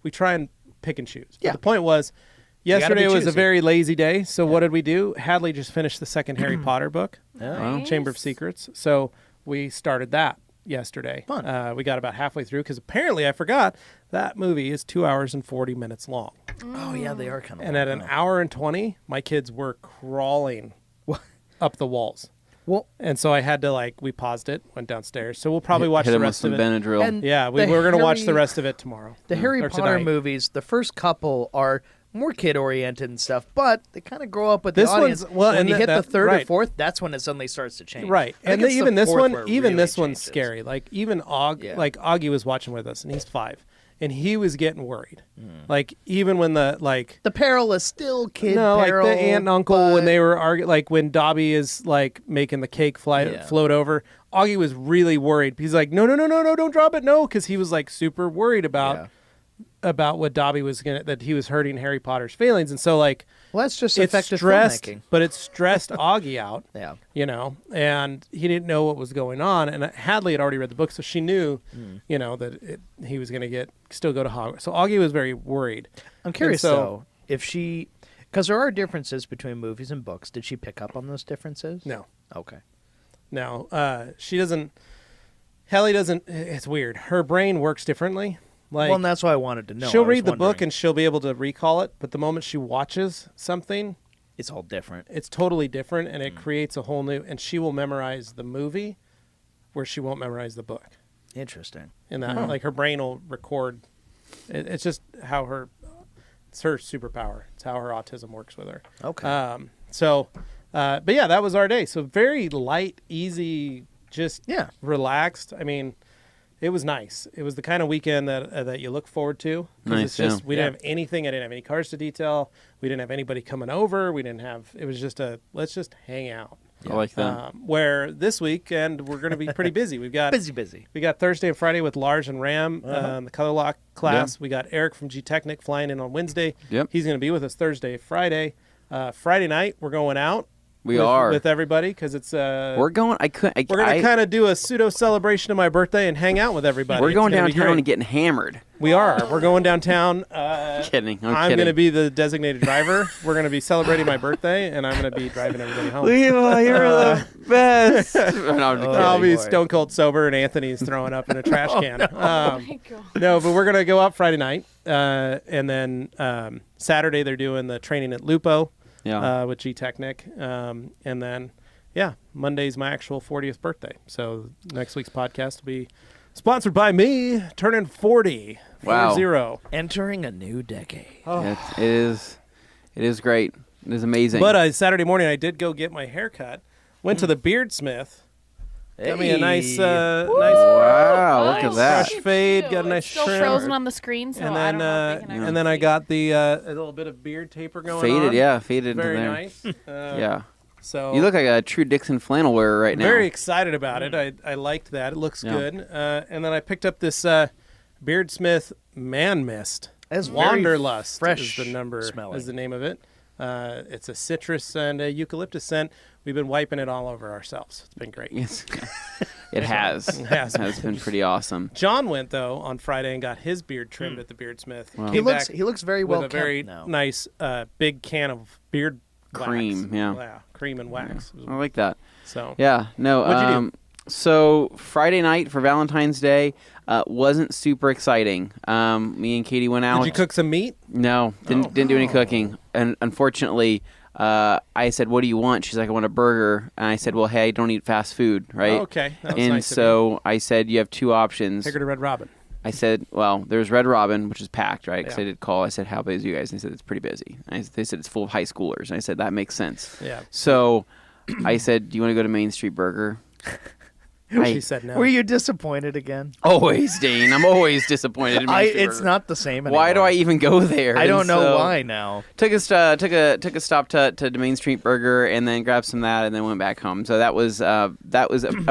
we try and pick and choose. But the point was, yesterday was a very lazy day. So what did we do? Hadley just finished the second Harry Potter book, Chamber of Secrets. So we started that yesterday. Fun. We got about halfway through because apparently I forgot that movie is 2 hours and 40 minutes long. Oh yeah, they are kind of. And at an hour and 20, my kids were crawling up the walls. Well, and so I had to we paused it, went downstairs. So we'll probably watch the rest of it. Benadryl. And we're going to watch the rest of it tomorrow. The Harry Potter movies, the first couple are more kid-oriented and stuff, but they kind of grow up with the audience. When you hit the third or fourth, that's when it suddenly starts to change. Right, and even this one's scary. Like even Augie was watching with us, and he's 5, and he was getting worried. Like even when the peril is still kid peril. Like the aunt and uncle when they were arguing, like when Dobby is making the cake float over. Augie was really worried. He's like, no, don't drop it, no, because he was super worried about what Dobby was that he was hurting Harry Potter's feelings, and so that's just effective filmmaking. But it stressed Augie out. Yeah, and he didn't know what was going on. And Hadley had already read the book, so she knew, that he was going to still go to Hogwarts. So Augie was very worried. I'm curious though if she, because there are differences between movies and books. Did she pick up on those differences? No. Okay. No, she doesn't. Hallie doesn't. It's weird. Her brain works differently. And that's why I wanted to know. She'll read the book and she'll be able to recall it, but the moment she watches something, it's all different. It's totally different, and it creates a whole new. And she will memorize the movie, where she won't memorize the book. Interesting. And that, her brain will record. It's just how it's her superpower. It's how her autism works with her. Okay. But yeah, that was our day. So very light, easy, just relaxed. I mean. It was nice. It was the kind of weekend that you look forward to. Nice, we didn't have anything. I didn't have any cars to detail. We didn't have anybody coming over. It was just let's just hang out. I like that. Where this weekend we're going to be pretty busy. We've got busy. We got Thursday and Friday with Lars and Ram, the color lock class. We got Eric from G Technic flying in on Wednesday. Yep. He's going to be with us Thursday, Friday. Friday night we're going out. We are with everybody because it's we're going. We're going to kind of do a pseudo celebration of my birthday and hang out with everybody. We're going downtown and getting hammered. We are. We're going downtown. Kidding. I'm going to be the designated driver. We're going to be celebrating my birthday, and I'm going to be driving everybody home. Levi, you're the best. I'll be stone cold sober, and Anthony's throwing up in a trash can. No, but we're going to go out Friday night, and then Saturday they're doing the training at Lupo. With G Technic. And then, Monday's my actual 40th birthday. So next week's podcast will be Sponsored by me, turning 40. Wow. 40. Entering a new decade. It is great. It is amazing. But Saturday morning, I did go get my hair cut. Went to the beardsmith. Got me a nice wow, look at that. fresh fade. Got a nice Still trim. frozen on the screen, so And I then, don't know if they can and then I got the a little bit of beard taper going Faded, on. yeah, faded Very into there. nice. Yeah. So You look like a true Dixon flannel wearer right now. very excited about it. I liked that. It looks Yeah. good. And then I picked up this Beardsmith Man Mist. That's very Wanderlust fresh is the number smelling. is the name of it. It's a citrus and a eucalyptus scent. We've been wiping it all over ourselves. It's been great. Yes. It has. It has. It has been pretty awesome. John went though on Friday and got his beard trimmed at the Beardsmith. Wow. He Came back looks very with well a very kept now. nice big can of beard Cream, wax. yeah. Cream and wax. I like that. So Yeah, no. What'd you do? So Friday night for Valentine's Day wasn't super exciting. Me and Katie went out. did you cook some meat? No, didn't do any cooking. And unfortunately, I said, "What do you want?" She's like, "I want a burger." And I said, "Well, hey, I don't eat fast food, right?" Oh, okay. That was And nice of so I said, "You have two options." Take her to Red Robin. I said, "Well, there's Red Robin, which is packed, right?" Because Yeah. I did call. I said, "How busy are you guys?" And they said, "It's pretty busy." They said, "It's full of high schoolers." And I said, "That makes sense." Yeah. So I said, "Do you want to go to Main Street Burger?" She said no. Were you disappointed again? Always, Dane. I'm always disappointed in Main Street It's Burger. not the same anymore. Why do I even go there? I don't And know so why now. Took a stop to Main Street Burger and then grabbed some of that and then went back home. So that was a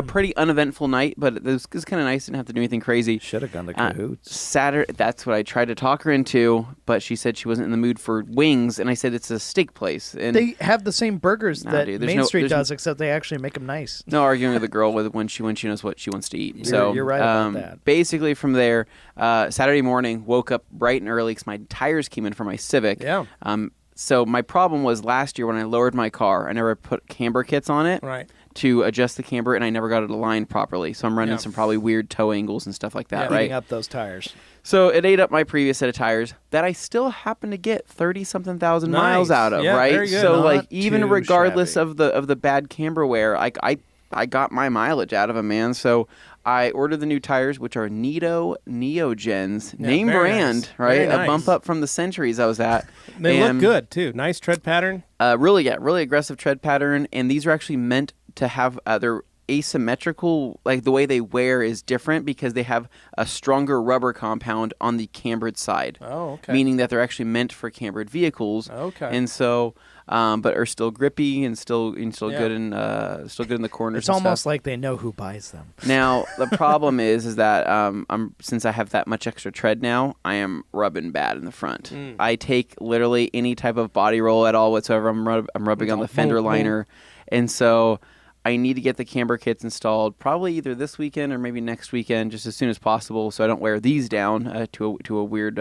pretty uneventful night, but it was kind of nice. Didn't have to do anything crazy. Should have gone to Cahoots. Saturday, that's what I tried to talk her into, but she said she wasn't in the mood for wings, and I said it's a steak place. And They have the same burgers Nah, that dude, there's Main no- Street there's does, except they actually make them nice. no arguing with the girl when she knows what she wants to eat. You're right about that. Basically, from there, Saturday morning, woke up bright and early because my tires came in for my Civic. Yeah. So my problem was last year when I lowered my car, I never put camber kits on it Right. to adjust the camber, and I never got it aligned properly. So I'm running Yeah. some probably weird toe angles and stuff like that, Yeah. right? Eating up those tires. So it ate up my previous set of tires that I still happen to get 30-something thousand Nice. miles out of, Yeah, right? very good. So Not like even too regardless shabby. of the bad camber wear, like I got my mileage out of them, man. So I ordered the new tires, which are Neogens, Yeah, name very brand, nice. right? Very A nice. bump up from the Centuries I was at. They And, look good too. Nice tread pattern. really aggressive tread pattern, and these are actually meant to have they're asymmetrical. Like the way they wear is different because they have a stronger rubber compound on the cambered side. Oh, okay. Meaning that they're actually meant for cambered vehicles. Okay. And so, but are still grippy and still Yeah. good in still good in the corners. It's and almost stuff. like they know who buys them. Now the problem is that since I have that much extra tread now, I am rubbing bad in the front. I take literally any type of body roll at all whatsoever. I'm rubbing on the fender liner, and so I need to get the camber kits installed probably either this weekend or maybe next weekend, just as soon as possible, so I don't wear these down to a weird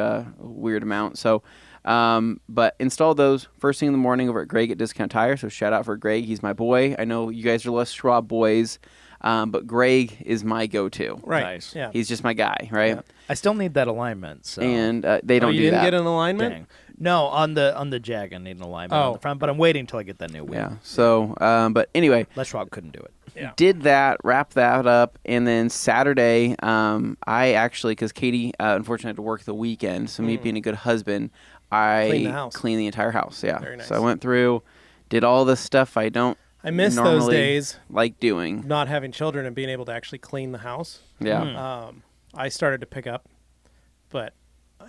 amount. So. But install those first thing in the morning over at Greg at Discount Tire. So shout out for Greg. He's my boy. I know you guys are less Schwab boys, but Greg is my go-to. Right. Nice. Yeah. He's just my guy, right? Yeah. I still need that alignment. So. And they don't you do didn't that. get an alignment? Dang. No, on the Jag, I need an alignment on Oh. the front, but I'm waiting until I get that new wheel. Yeah. So, but anyway, Les Schwab couldn't do it. Yeah. did that, wrapped that up, and then Saturday, I actually, because Katie unfortunately had to work the weekend, so me being a good husband, I Clean the house. cleaned the entire house. Yeah. Very nice. So I went through, did all the stuff I don't I miss those normally days, like doing. not having children and being able to actually clean the house. Yeah. I started to pick up, but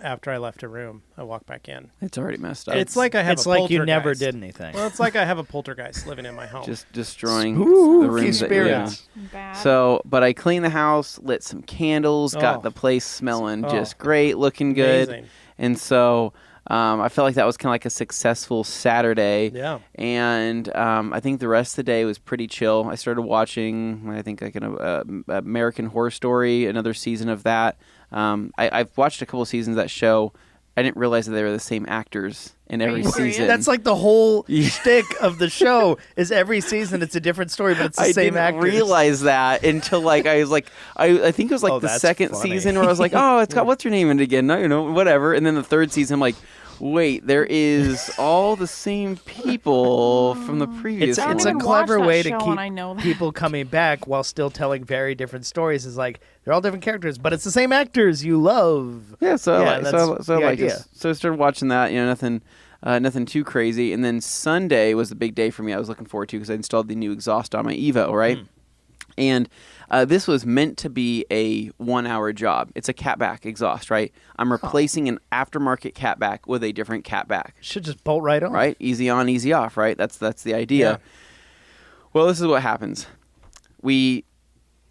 after I left a room, I walked back in. It's already messed up. It's like I have It's a like you poltergeist. never did anything. Well, it's like I have a poltergeist living in my home. just destroying Spooky the rooms. spirits. Bad. So, but I cleaned the house, lit some candles, Oh. got the place smelling Oh. just great, looking good. Amazing. And so I felt like that was kind of like a successful Saturday. Yeah. And I think the rest of the day was pretty chill. I started watching, I think, like an American Horror Story, another season of that. I've watched a couple of seasons of that show. I didn't realize that they were the same actors in every you serious? season. That's like the whole shtick of the show. Is every season it's a different story, but it's the I same didn't actors. realize that until like I was like I think it was like Oh, the that's second funny. season where I was like, oh, it's got what's your name in it again? No, whatever. And then the third season, I'm like, wait, there is all the same people from the previous one. It's a clever way to keep people coming back while still telling very different stories. It's like they're all different characters, but it's the same actors you love. Yeah, so idea. So I started watching that. Nothing too crazy. And then Sunday was the big day for me. I was looking forward to because I installed the new exhaust on my Evo, right? And this was meant to be a 1-hour job. It's a catback exhaust, right? I'm replacing an aftermarket catback with a different catback. Should just bolt right on. Right? Easy on, easy off, right? That's the idea. Yeah. Well, this is what happens.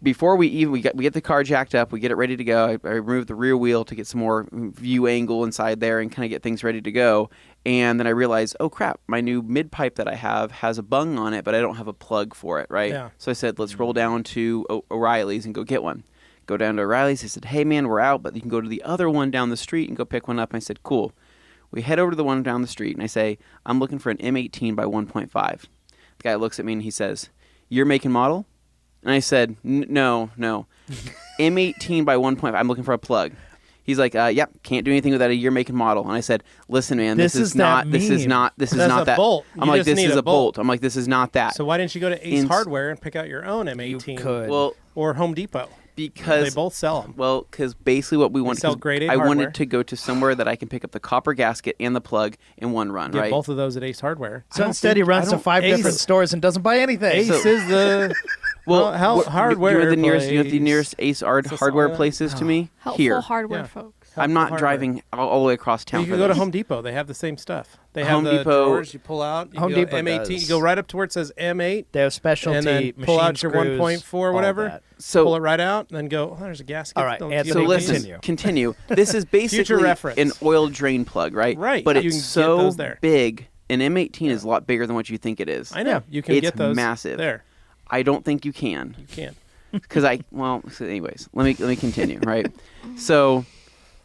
Before we get the car jacked up, we get it ready to go. I remove the rear wheel to get some more view angle inside there and kind of get things ready to go. And then I realized, oh crap, my new mid pipe that I have has a bung on it, but I don't have a plug for it, right? Yeah. So I said, let's roll down to O'Reilly's and go get one. Go down to O'Reilly's. I said, hey man, we're out, but you can go to the other one down the street and go pick one up. And I said, cool. We head over to the one down the street and I say, I'm looking for an M18 by 1.5. The guy looks at me and he says, your make and model? And I said, no. M18 by 1.5. I'm looking for a plug. He's like, yep, can't do anything without a year, make, and model. And I said, listen, man, this is not that. Bolt. I'm like, this is a bolt. I'm like, this is not that. So why didn't you go to Ace Hardware and pick out your own M18? You could. Well, or Home Depot. Because they both sell them. Well, because basically what we wanted, sell grade A I hardware. wanted to go to somewhere that I can pick up the copper gasket and the plug in one run, Get right? both of those at Ace Hardware. So instead, he runs to 5 different stores and doesn't buy anything. Ace is the hardware. You know the nearest Ace hardware places to me? Helpful Here. hardware folks. I'm not driving all the way across town. You can go to Home Depot. They have the same stuff. They have Home the Depot- drawers you pull out. You Home go Depot M18. does. You go right up to where it says M8. They have specialty and then pull machine out your screws, 1.4 all whatever. that. So pull it right out, and then go. Oh, there's a gasket. All right, Don't Anthony, give So me listen, these. continue. This is basically reference. an oil drain plug, right? Right. But You it's can get so those there. big. An M18 is a lot bigger than what you think it is. I know. You can It's get those massive. there. I don't think you can. You can. Because so anyways, let me continue, right? So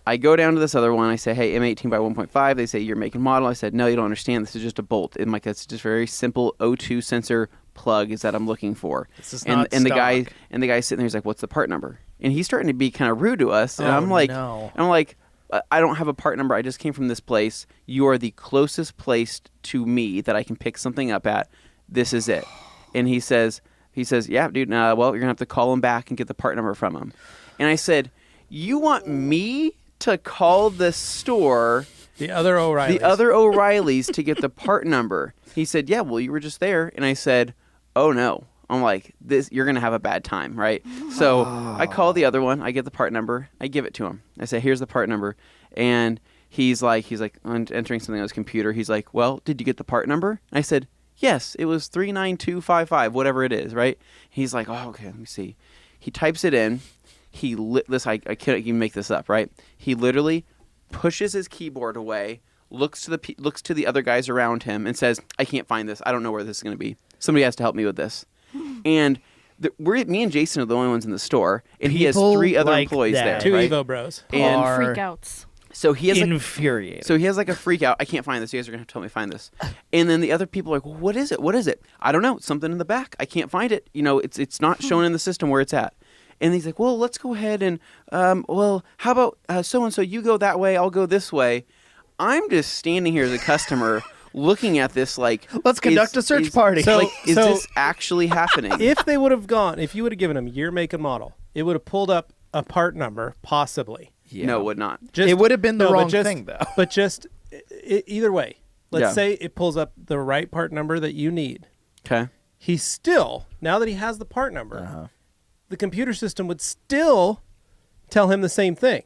I go down to this other one. I say, hey, M18 by 1.5. They say, you're making model. I said, no, you don't understand. This is just a bolt. And like, that's just a very simple O2 sensor plug is that I'm looking for. This is and not the guy stock. and the guy sitting there, he's like, what's the part number? And he's starting to be kind of rude to us. And Oh, I'm like, no. I don't have a part number. I just came from this place. You are the closest place to me that I can pick something up at. This is it. And he says, yeah, dude, well, you're going to have to call him back and get the part number from him. And I said, you want me to call the store, The other O'Reilly's to get the part number? He said, yeah, well, you were just there. And I said, oh, no. I'm like, you're going to have a bad time, right? So I call the other one. I get the part number. I give it to him. I say, here's the part number. And he's like entering something on his computer. He's like, well, did you get the part number? And I said, yes, it was 39255, whatever it is, right? He's like, oh, okay, let me see. He types it in. I can't even make this up, right? He literally pushes his keyboard away, looks to the other guys around him, and says, I can't find this. I don't know where this is going to be. Somebody has to help me with this. And me and Jason are the only ones in the store, and he has 3 other like employees that. there. 2 right? Evo bros. And Freakouts. so he has infuriating. So he has like a freak out. I can't find this. You guys are going to have to help me find this. And then the other people are like, well, what is it? What is it? I don't know. It's something in the back. I can't find it. It's not showing in the system where it's at. And he's like, well, let's go ahead and, how about so-and-so, you go that way, I'll go this way. I'm just standing here as a customer looking at this like, let's conduct a search party. Is this actually happening? If you would have given him year, make, and model, it would have pulled up a part number, possibly. Yeah. No, it would not. It would have been the wrong thing, though. But either way, let's Yeah. say it pulls up the right part number that you need. Okay. He still, now that he has the part number, the computer system would still tell him the same thing.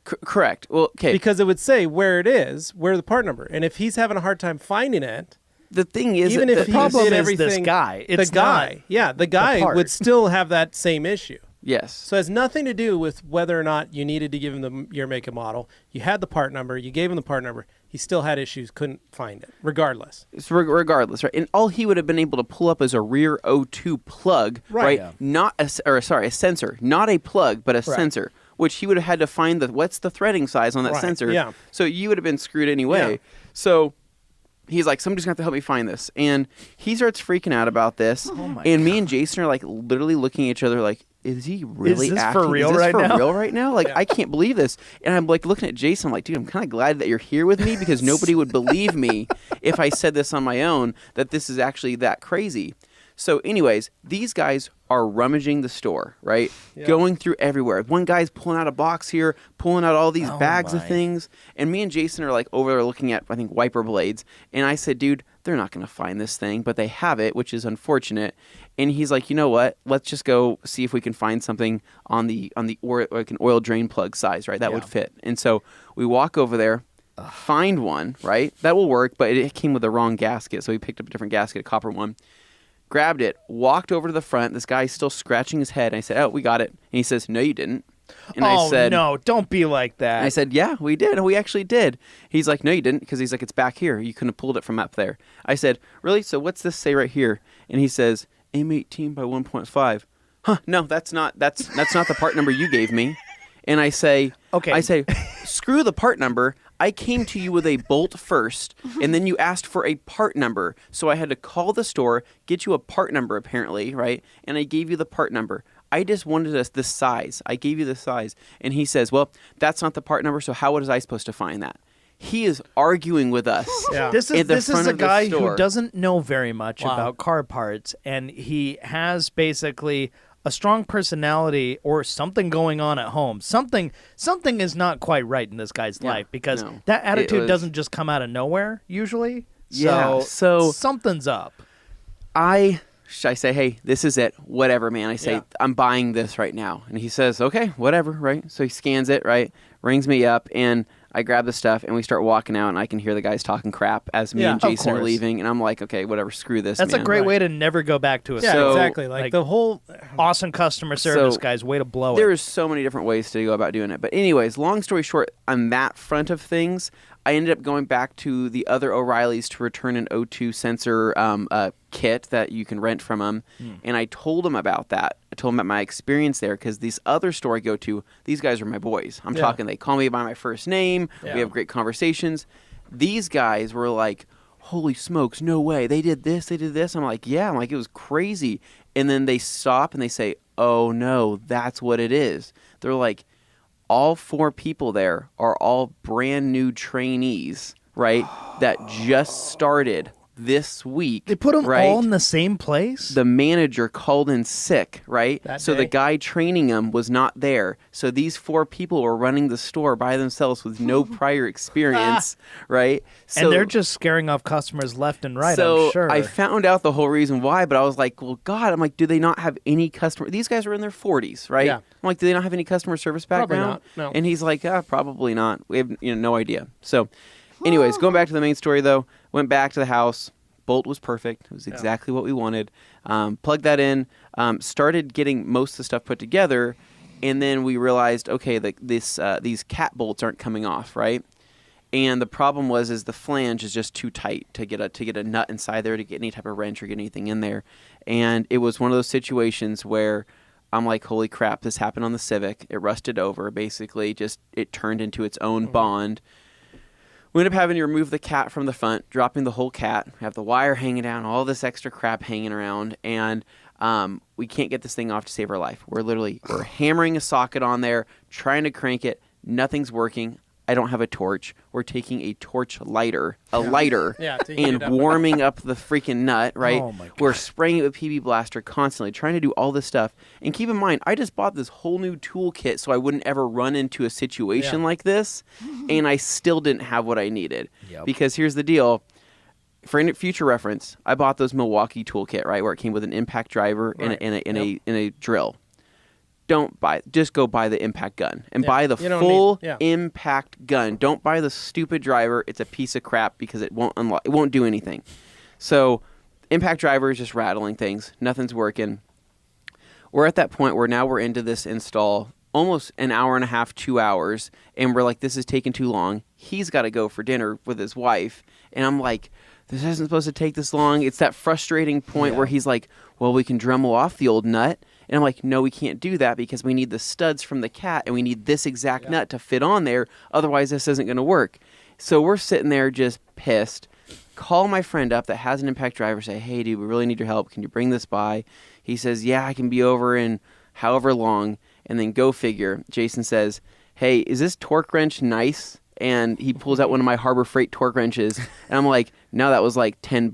Correct. Well, okay. Because it would say where it is, where the part number. And if he's having a hard time finding it, the thing is, even if the problem did is everything, this guy. It's the guy, the guy part. would still have that same issue. Yes. So it has nothing to do with whether or not you needed to give him your make and model. You had the part number. You gave him the part number. He still had issues, couldn't find it, regardless. It's regardless, right? And all he would have been able to pull up is a rear O2 plug, right? Yeah. Not a sensor, not a plug, but a sensor, which he would have had to find what's the threading size on that sensor. Yeah. So you would have been screwed anyway. Yeah. So he's like, somebody's going to have to help me find this. And he starts freaking out about this. And me and Jason are like literally looking at each other like, is he really acting? For real is this right for now? real right now? Like, I can't believe this. And I'm like looking at Jason, I'm like, dude, I'm kind of glad that you're here with me because nobody would believe me if I said this on my own, that this is actually that crazy. So anyways, these guys are rummaging the store, right? Yeah. Going through everywhere. One guy's pulling out a box here, pulling out all these bags of things. And me and Jason are like over there looking at, I think, wiper blades. And I said, dude, they're not going to find this thing, but they have it, which is unfortunate. And he's like, you know what? Let's just go see if we can find something on the like an oil drain plug size, right? That would fit. And so we walk over there, find one, right? That will work, but it came with the wrong gasket. So we picked up a different gasket, a copper one. Grabbed it, walked over to the front. This guy's still scratching his head. And I said, oh, we got it. And he says, no, you didn't. And I said, no, don't be like that. And I said, yeah, we did. We actually did. He's like, no, you didn't. Because he's like, it's back here. You couldn't have pulled it from up there. I said, really? So what's this say right here? And he says, M18 by 1.5. Huh, no, that's not the part number you gave me. And I say, screw the part number. I came to you with a bolt first, and then you asked for a part number. So I had to call the store, get you a part number apparently, right? And I gave you the part number. I just wanted the size. I gave you the size. And he says, well, that's not the part number, so how was I supposed to find that? He is arguing with us. Yeah. This is a guy who doesn't know very much about car parts, and he has basically a strong personality or something going on at home. Something is not quite right in this guy's life because that attitude doesn't just come out of nowhere usually. So something's up. I say, hey, this is it. Whatever, man. I say, I'm buying this right now. And he says, okay, whatever, right? So he scans it, right? Rings me up, and I grab the stuff, and we start walking out, and I can hear the guys talking crap as me and Jason are leaving, and I'm like, okay, whatever, screw this, That's man. a great way to never go back to a store. Yeah, exactly. Like the whole awesome customer service, guys. Way to blow it. There's so many different ways to go about doing it. But anyways, long story short, on that front of things, I ended up going back to the other O'Reilly's to return an O2 sensor kit that you can rent from them. And I told them about that. I told them about my experience there because this other store I go to, these guys are my boys. I'm talking, they call me by my first name. We have great conversations. These guys were like, holy smokes, no way. They did this, they did this. I'm like, yeah. I'm like, it was crazy. And then they stop and they say, oh, no, that's what it is. They're like, all 4 people there are all brand new trainees, right, that just started this week. They put them all in the same place? The manager called in sick, right? So the guy training them was not there. So these 4 people were running the store by themselves with no prior experience, right? So, and they're just scaring off customers left and right, so I'm sure. I found out the whole reason why, but I was like, well, God, I'm like, do they not have any customer? These guys are in their 40s, right? Yeah. I'm like, do they not have any customer service background? Probably not, no. And he's like, probably not. We have no idea. So anyways, going back to the main story, though, went back to the house. Bolt was perfect. It was exactly what we wanted. Plugged that in, started getting most of the stuff put together, and then we realized, okay, these cat bolts aren't coming off, right? And the problem is the flange is just too tight to get a nut inside there, to get any type of wrench or get anything in there. And it was one of those situations where I'm like, holy crap, this happened on the Civic. It rusted over, basically. Just it turned into its own bond. We ended up having to remove the cat from the front, dropping the whole cat, have the wire hanging down, all this extra crap hanging around, and we can't get this thing off to save our life. We're hammering a socket on there, trying to crank it. Nothing's working. I don't have a torch. We're taking a torch lighter, and warming up the freaking nut, right? Oh my God. We're spraying it with PB Blaster constantly, trying to do all this stuff. And keep in mind, I just bought this whole new toolkit so I wouldn't ever run into a situation like this, and I still didn't have what I needed. Because here's the deal. For future reference, I bought those Milwaukee toolkit, right, where it came with an impact driver and a drill. Just go buy the impact gun and buy the full impact gun. Don't buy the stupid driver. It's a piece of crap because it won't unlock. It won't do anything. So impact driver is just rattling things. Nothing's working. We're at that point where now we're into this install almost an hour and a half, 2 hours, and we're like, this is taking too long. He's got to go for dinner with his wife, and I'm like, this isn't supposed to take this long. It's that frustrating point where he's like, well, we can Dremel off the old nut. And I'm like, no, we can't do that because we need the studs from the cat and we need this exact nut to fit on there. Otherwise, this isn't going to work. So we're sitting there just pissed. call my friend up that has an impact driver, say, hey, dude, we really need your help. Can you bring this by? He says, yeah, I can be over in however long. And then go figure. Jason says, hey, is this torque wrench nice? And he pulls out one of my Harbor Freight torque wrenches. And I'm like, no, that was like $10.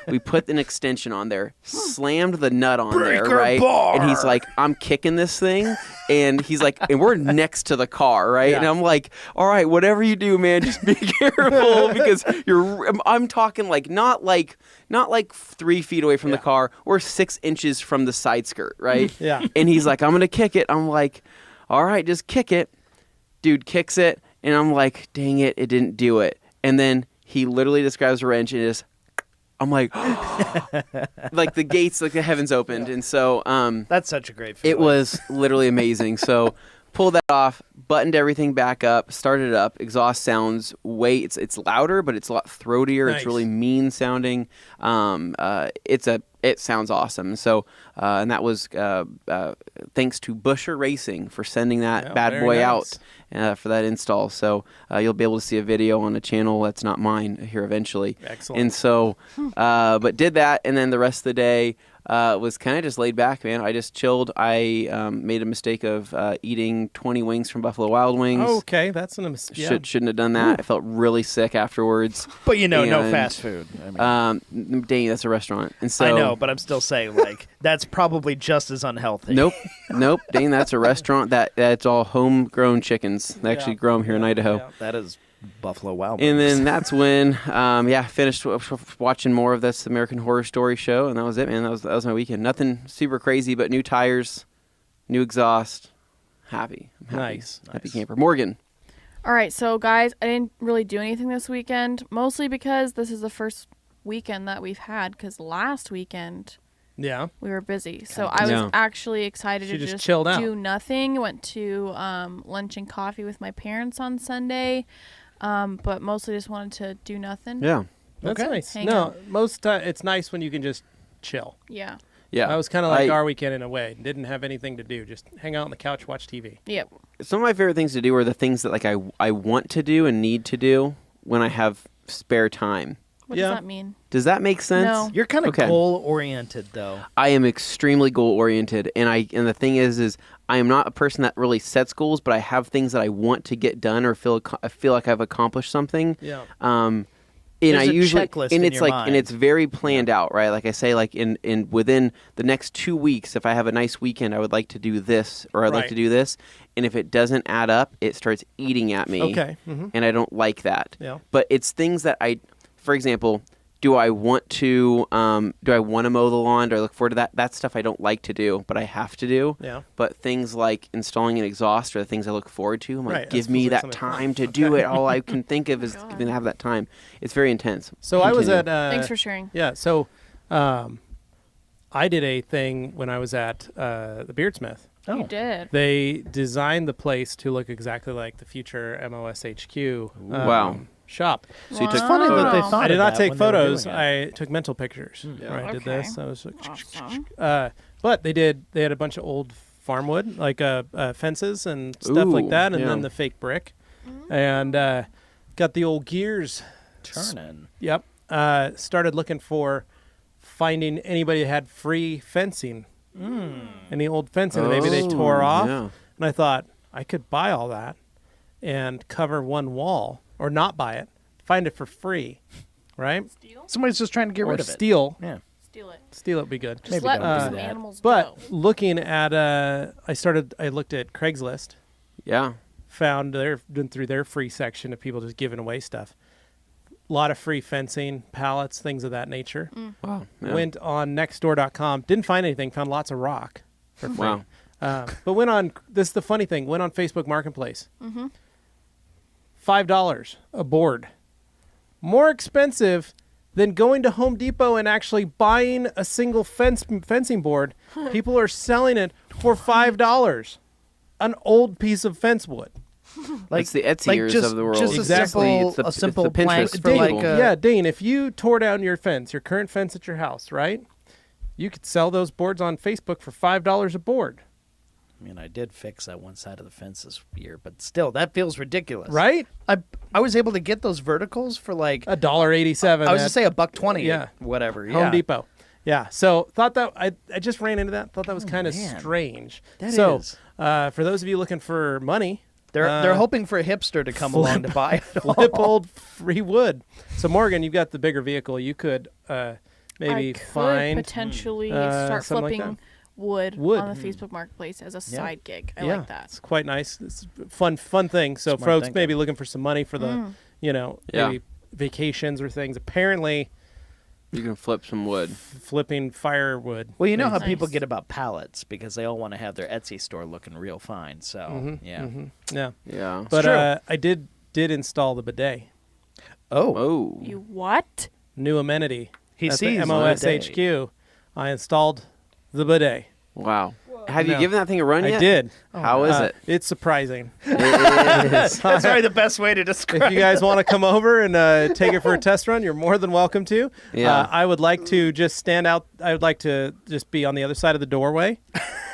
We put an extension on there, slammed the nut on there, right? Bar. And he's like, I'm kicking this thing. And he's like, and we're next to the car, right? Yeah. And I'm like, all right, whatever you do, man, just be careful because I'm talking like not like 3 feet away from the car or 6 inches from the side skirt, right? Yeah. And he's like, I'm going to kick it. I'm like, all right, just kick it. Dude kicks it. And I'm like, dang it, it didn't do it. And then he literally describes a wrench and just, I'm like, like the gates, like the heavens opened. And so That's such a great feeling. it was literally amazing. So pulled that off, buttoned everything back up, started it up. Exhaust sounds it's louder, but it's a lot throatier. Nice. It's really mean sounding. It sounds awesome. So and that was thanks to Busher Racing for sending that bad very boy nice. out for that install. So you'll be able to see a video on a channel that's not mine here eventually. Excellent. And so, but did that, and then the rest of the day was kind of just laid back, man. I just chilled. I made a mistake of eating 20 wings from Buffalo Wild Wings. Okay, that's an Shouldn't have done that. I felt really sick afterwards. But no And, fast food. I mean, Dane, that's a restaurant. And so I know, but I'm still saying, like, that's probably just as unhealthy. Nope. Dane, that's a restaurant that's all homegrown chickens. They actually grow them here in Idaho. Yeah. That is Buffalo Wild And Wings. then that's when, finished watching more of this American Horror Story show, and that was it, man. That was my weekend. Nothing super crazy, but new tires, new exhaust. Happy. I'm happy. Nice. Happy camper. Morgan. All right, so guys, I didn't really do anything this weekend, mostly because this is the first weekend that we've had, because last weekend Yeah. we were busy. So I was Yeah. actually excited She to just just chilled out. do nothing. Went to lunch and coffee with my parents on Sunday, but mostly just wanted to do nothing. Yeah. That's Okay. nice. Hang No, out. most it's nice when you can just chill. Yeah. Yeah. That was kind of like our weekend in a way. Didn't have anything to do. Just hang out on the couch, watch TV. Yep. Some of my favorite things to do are the things that like I want to do and need to do when I have spare time. What Yeah. does that mean? Does that make sense? No. You're kind of Okay. goal-oriented, though. I am extremely goal oriented, and the thing is I am not a person that really sets goals, but I have things that I want to get done or feel like I've accomplished something. Yeah. And There's I a usually checklist and in it's your like mind. and it's very planned out, right? Like I say, like in within the next 2 weeks, if I have a nice weekend, I would like to do this or I'd like Right. to do this, and if it doesn't add up, it starts eating at me. Okay. Mm-hmm. And I don't like that. Yeah. But it's things that for example, do I want to mow the lawn? Do I look forward to that? That's stuff I don't like to do, but I have to do. Yeah. But things like installing an exhaust are the things I look forward to. I'm like, Right, give that's me supposed that to be something fun. time to do it. All I can think of is God. to have that time. It's very intense. So I was Continue. at. Thanks for sharing. Yeah. So, I did a thing when I was at the Beardsmith. You did. They designed the place to look exactly like the future MOSHQ Wow. shop. So you took It's funny that they Wow. thought I did of not that take when they were doing photos. it. I took mental pictures. Yeah. Where I did Okay. this. I was like, Awesome. but they had a bunch of old farm wood, like fences and stuff like Ooh, that, and yeah. then the fake brick, and got the old gears. Turning. Yep. Started looking for finding anybody that had free fencing. Any old fencing that maybe they tore off. Yeah. And I thought I could buy all that and cover one wall, or not buy it, find it for free, right? Steal? Somebody's just trying to get Or rid of it. steal. Yeah. Steal it. Steal it would be good. Just Maybe let don't do some that. animals But go. looking at, I looked at Craigslist, Yeah. found went through their free section of people just giving away stuff. A lot of free fencing, pallets, things of that nature. Wow. Yeah. Went on nextdoor.com, didn't find anything, found lots of rock for free. Wow. But went on, this is the funny thing, went on Facebook Marketplace. $5 a board. More expensive than going to Home Depot and actually buying a single fencing board. People are selling it for $5. An old piece of fence wood. Like It's the Etsyers just, of the world. Just Exactly. It's the a simple Pinterest plank for for like people. a, Dane, if you tore down your fence, your current fence at your house, right? You could sell those boards on Facebook for $5 a board. I mean, I did fix that one side of the fence this year, but still, that feels ridiculous. Right? I was able to get those verticals for like $1.87. I was gonna say $1.20. Yeah. Whatever. Home Yeah. Depot. Yeah. So thought that I just ran into that. Thought that was kind of man. strange. That so, is. for those of you looking for money, They're hoping for a hipster to come along to buy it. flip old free wood. So Morgan, you've got the bigger vehicle. You could maybe I could find potentially something start like flipping that. wood Wood. on the Facebook Marketplace as a side gig. I yeah, like that. it's quite nice. It's a fun thing. So Smart folks thinking. maybe looking for some money for the, maybe vacations or things. Apparently, You can flip some wood. flipping firewood. Well, you know how Nice. people get about pallets because they all want to have their Etsy store looking real fine. So yeah. Yeah, Yeah. but true. I did install the bidet, Oh, Oh. You what? new amenity. he at sees the the MOSHQ. I installed the bidet. Wow. Have you No. given that thing a run yet? I did. How is it? It's surprising. It is. That's probably the best way to describe. If you guys want to come over and take it for a test run, you're more than welcome to. Yeah. I would like to just stand out. I would like to just be on the other side of the doorway.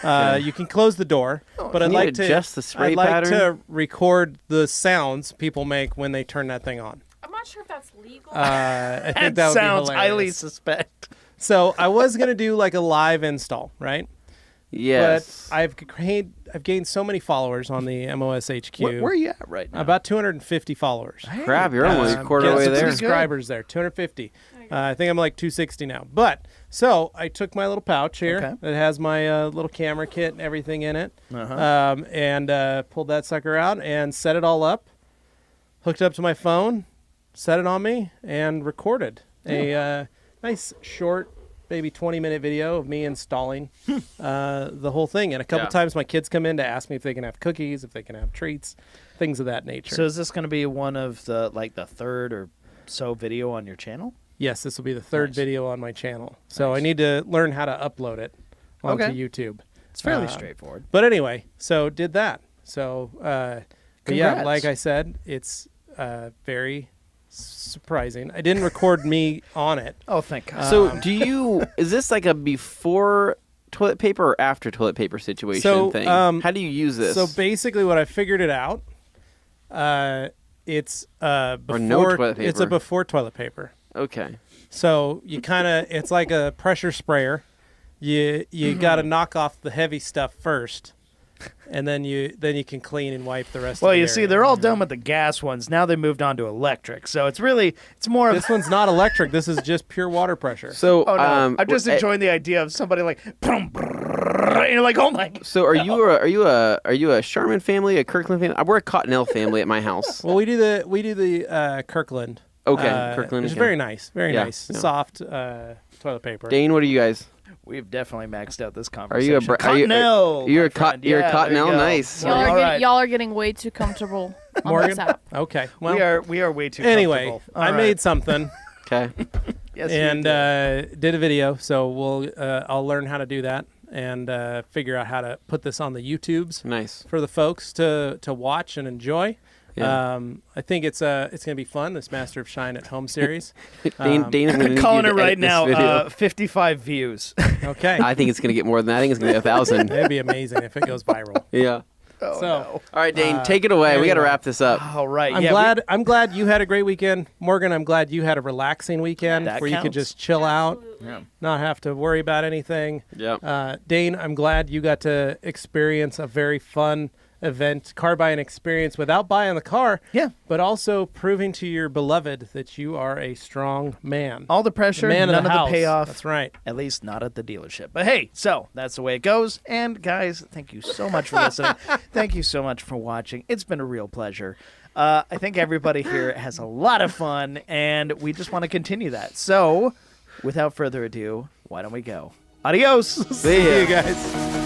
You can close the door, but I'd Can you like to adjust the spray I'd like pattern? to record the sounds people make when they turn that thing on. I'm not sure if that's legal. I think That that would sounds be highly hilarious. suspect. So I was gonna do like a live install, right? Yes. But I've gained so many followers on the MOSHQ. Where are you at right now? About 250 followers. Crap, you're almost a quarter Getting way some there. subscribers there, 250. I think I'm like 260 now. But so I took my little pouch here Okay. that has my little camera kit and everything in it, and pulled that sucker out and set it all up, hooked it up to my phone, set it on me, and recorded a nice short, maybe 20-minute video of me installing the whole thing. And a couple Yeah. times my kids come in to ask me if they can have cookies, if they can have treats, things of that nature. So is this going to be one of the the third or so video on your channel? Yes, this will be the third Nice. video on my channel. So Nice. I need to learn how to upload it onto Okay. YouTube. It's fairly straightforward. But anyway, so did that. So, but yeah, Congrats. like I said, it's very surprising. I didn't record me on it. Oh, thank God. So is this like a before toilet paper or after toilet paper situation So, thing? How do you use this? So basically, what I figured it out, it's before no toilet It's a paper. before toilet paper. Okay. So you kind of, it's like a pressure sprayer. You got to knock off the heavy stuff first, and then you can clean and wipe the rest. Well, of the you see, area. they're all done with the gas ones. Now they moved on to electric. So it's more of This one's not electric. This is just pure water pressure. So Oh no! I'm just enjoying the idea of somebody like, and you're like, oh my. So are you a Sharman family, a Kirkland family? We're a Cottonelle family at my house. Well, we do the Kirkland. Okay, Kirkland, Which is okay. very nice, very Yeah, nice, yeah. soft toilet paper. Dane, what are you guys? We've definitely maxed out this Are conversation. you a Cottonelle, you're my a friend. you're a Yeah, there you Cottonelle? go. Nice. Y'all are getting way too comfortable on Morgan? this app. Okay. Well, We are way too anyway, comfortable. I All made right. something Okay. Yes, you and did. did a video. So I'll learn how to do that and figure out how to put this on the YouTubes Nice. for the folks to watch and enjoy. Yeah. I think it's gonna be fun. This Master of Shine at Home series. Dane is gonna need Calling you it to right edit this now. video. 55 views. Okay. I think it's gonna get more than that. I think it's gonna be 1,000. It'd be amazing if it goes viral. Yeah. Oh, So, no. All right, Dane, take it away. We got to anyway. wrap this up. All right. I'm glad you had a great weekend, Morgan. I'm glad you had a relaxing weekend That where you could counts. just chill out, Yeah. not have to worry about anything. Yeah. Dane, I'm glad you got to experience a very fun event, car buying experience without buying the car. Yeah. But also proving to your beloved that you are a strong man. All the pressure, man none of the house. the payoff. That's right. At least not at the dealership. But hey, so that's the way it goes. And guys, thank you so much for listening. Thank you so much for watching. It's been a real pleasure. I think everybody here has a lot of fun, and we just want to continue that. So, without further ado, why don't we go? Adios. See ya. You guys.